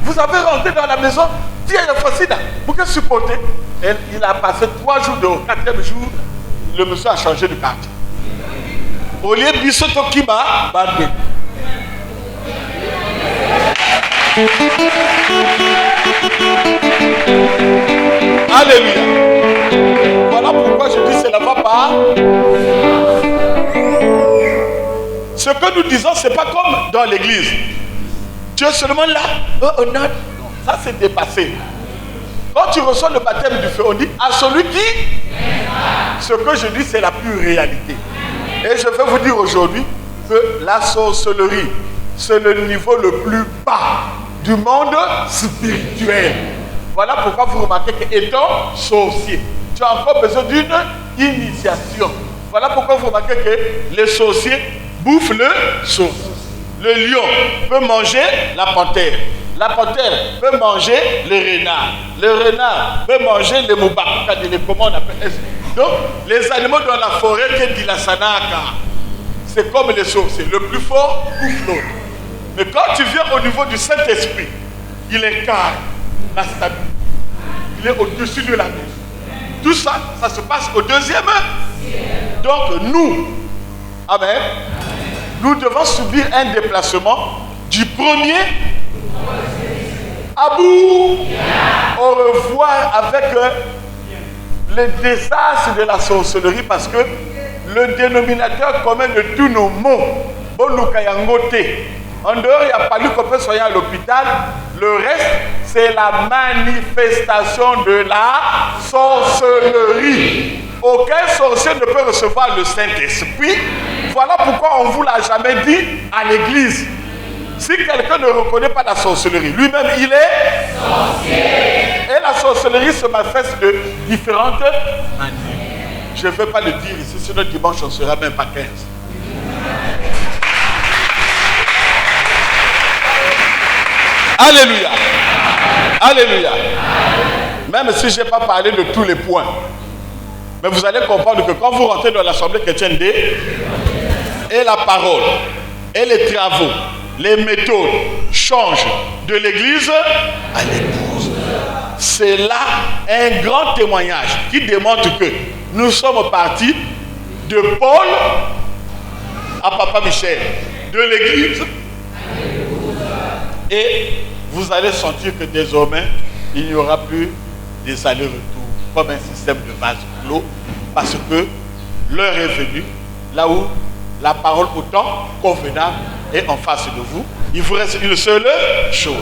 Vous avez rentré dans la maison, tiens, le facile, pour que supporter. Il a passé 3 jours, au 4e jour, le monsieur a changé de quartier. Au lieu de Bissoto Kiba, Bandé. Alléluia. Voilà pourquoi je dis, c'est la va pas. Ce que nous disons, ce n'est pas comme dans l'église. Tu es seulement là. Oh non, ça c'est dépassé. Quand tu reçois le baptême du feu, on dit à celui qui. Ce que je dis, c'est la pure réalité. Et je vais vous dire aujourd'hui que la sorcellerie, c'est le niveau le plus bas du monde spirituel. Voilà pourquoi vous remarquez qu'étant sorcier, tu as encore besoin d'une initiation. Voilà pourquoi vous remarquez que les sorciers bouffent le sauce. Le lion peut manger la panthère. La panthère peut manger le renard. Le renard peut manger les moubak. Comment on appelle? Donc, les animaux dans la forêt qui dit la sanaka, c'est comme les sorciers. Le plus fort bouffe l'autre. Mais quand tu viens au niveau du Saint-Esprit, il incarne la stabilité. Il est au-dessus de la terre. Tout ça, ça se passe au deuxième. Donc nous, amen, nous devons subir un déplacement du premier à bout. Au revoir avec le désastre de la sorcellerie parce que le dénominateur commun de tous nos mots, en dehors, il n'y a pas lu qu'on peut soigner à l'hôpital. Le reste, c'est la manifestation de la sorcellerie. Aucun sorcier ne peut recevoir le Saint-Esprit. Voilà pourquoi on ne vous l'a jamais dit à l'église. Si quelqu'un ne reconnaît pas la sorcellerie, lui-même, il est sorcier. Et la sorcellerie se manifeste de différentes manières. Je ne vais pas le dire ici, sinon dimanche, on ne sera même pas 15. Alléluia. Alléluia. Même si je n'ai pas parlé de tous les points. Mais vous allez comprendre que quand vous rentrez dans l'assemblée chrétienne et la parole, et les travaux, les méthodes changent de l'église à l'épouse. C'est là un grand témoignage qui démontre que nous sommes partis de Paul à Papa Michel, de l'église à l'épouse. Et vous allez sentir que désormais, il n'y aura plus des allers-retours comme un système de vase clos, parce que l'heure est venue, là où la parole autant convenable est en face de vous. Il vous reste une seule chose.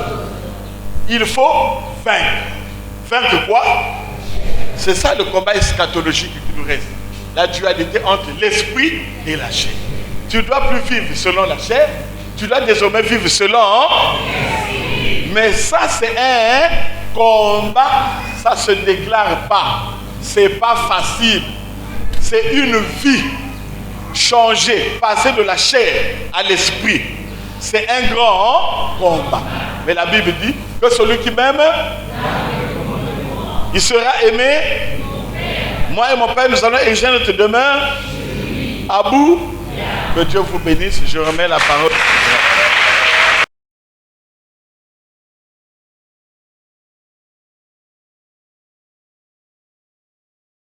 Il faut vaincre. Vaincre quoi? C'est ça le combat eschatologique qui nous reste. La dualité entre l'esprit et la chair. Tu ne dois plus vivre selon la chair, tu dois désormais vivre selon l'esprit. Mais ça, c'est un combat, ça ne se déclare pas. C'est pas facile. C'est une vie changée, passer de la chair à l'esprit. C'est un grand combat. Mais la Bible dit que celui qui m'aime, il sera aimé. Moi et mon Père, nous allons ériger notre demeure à bout. Que Dieu vous bénisse. Je remets la parole.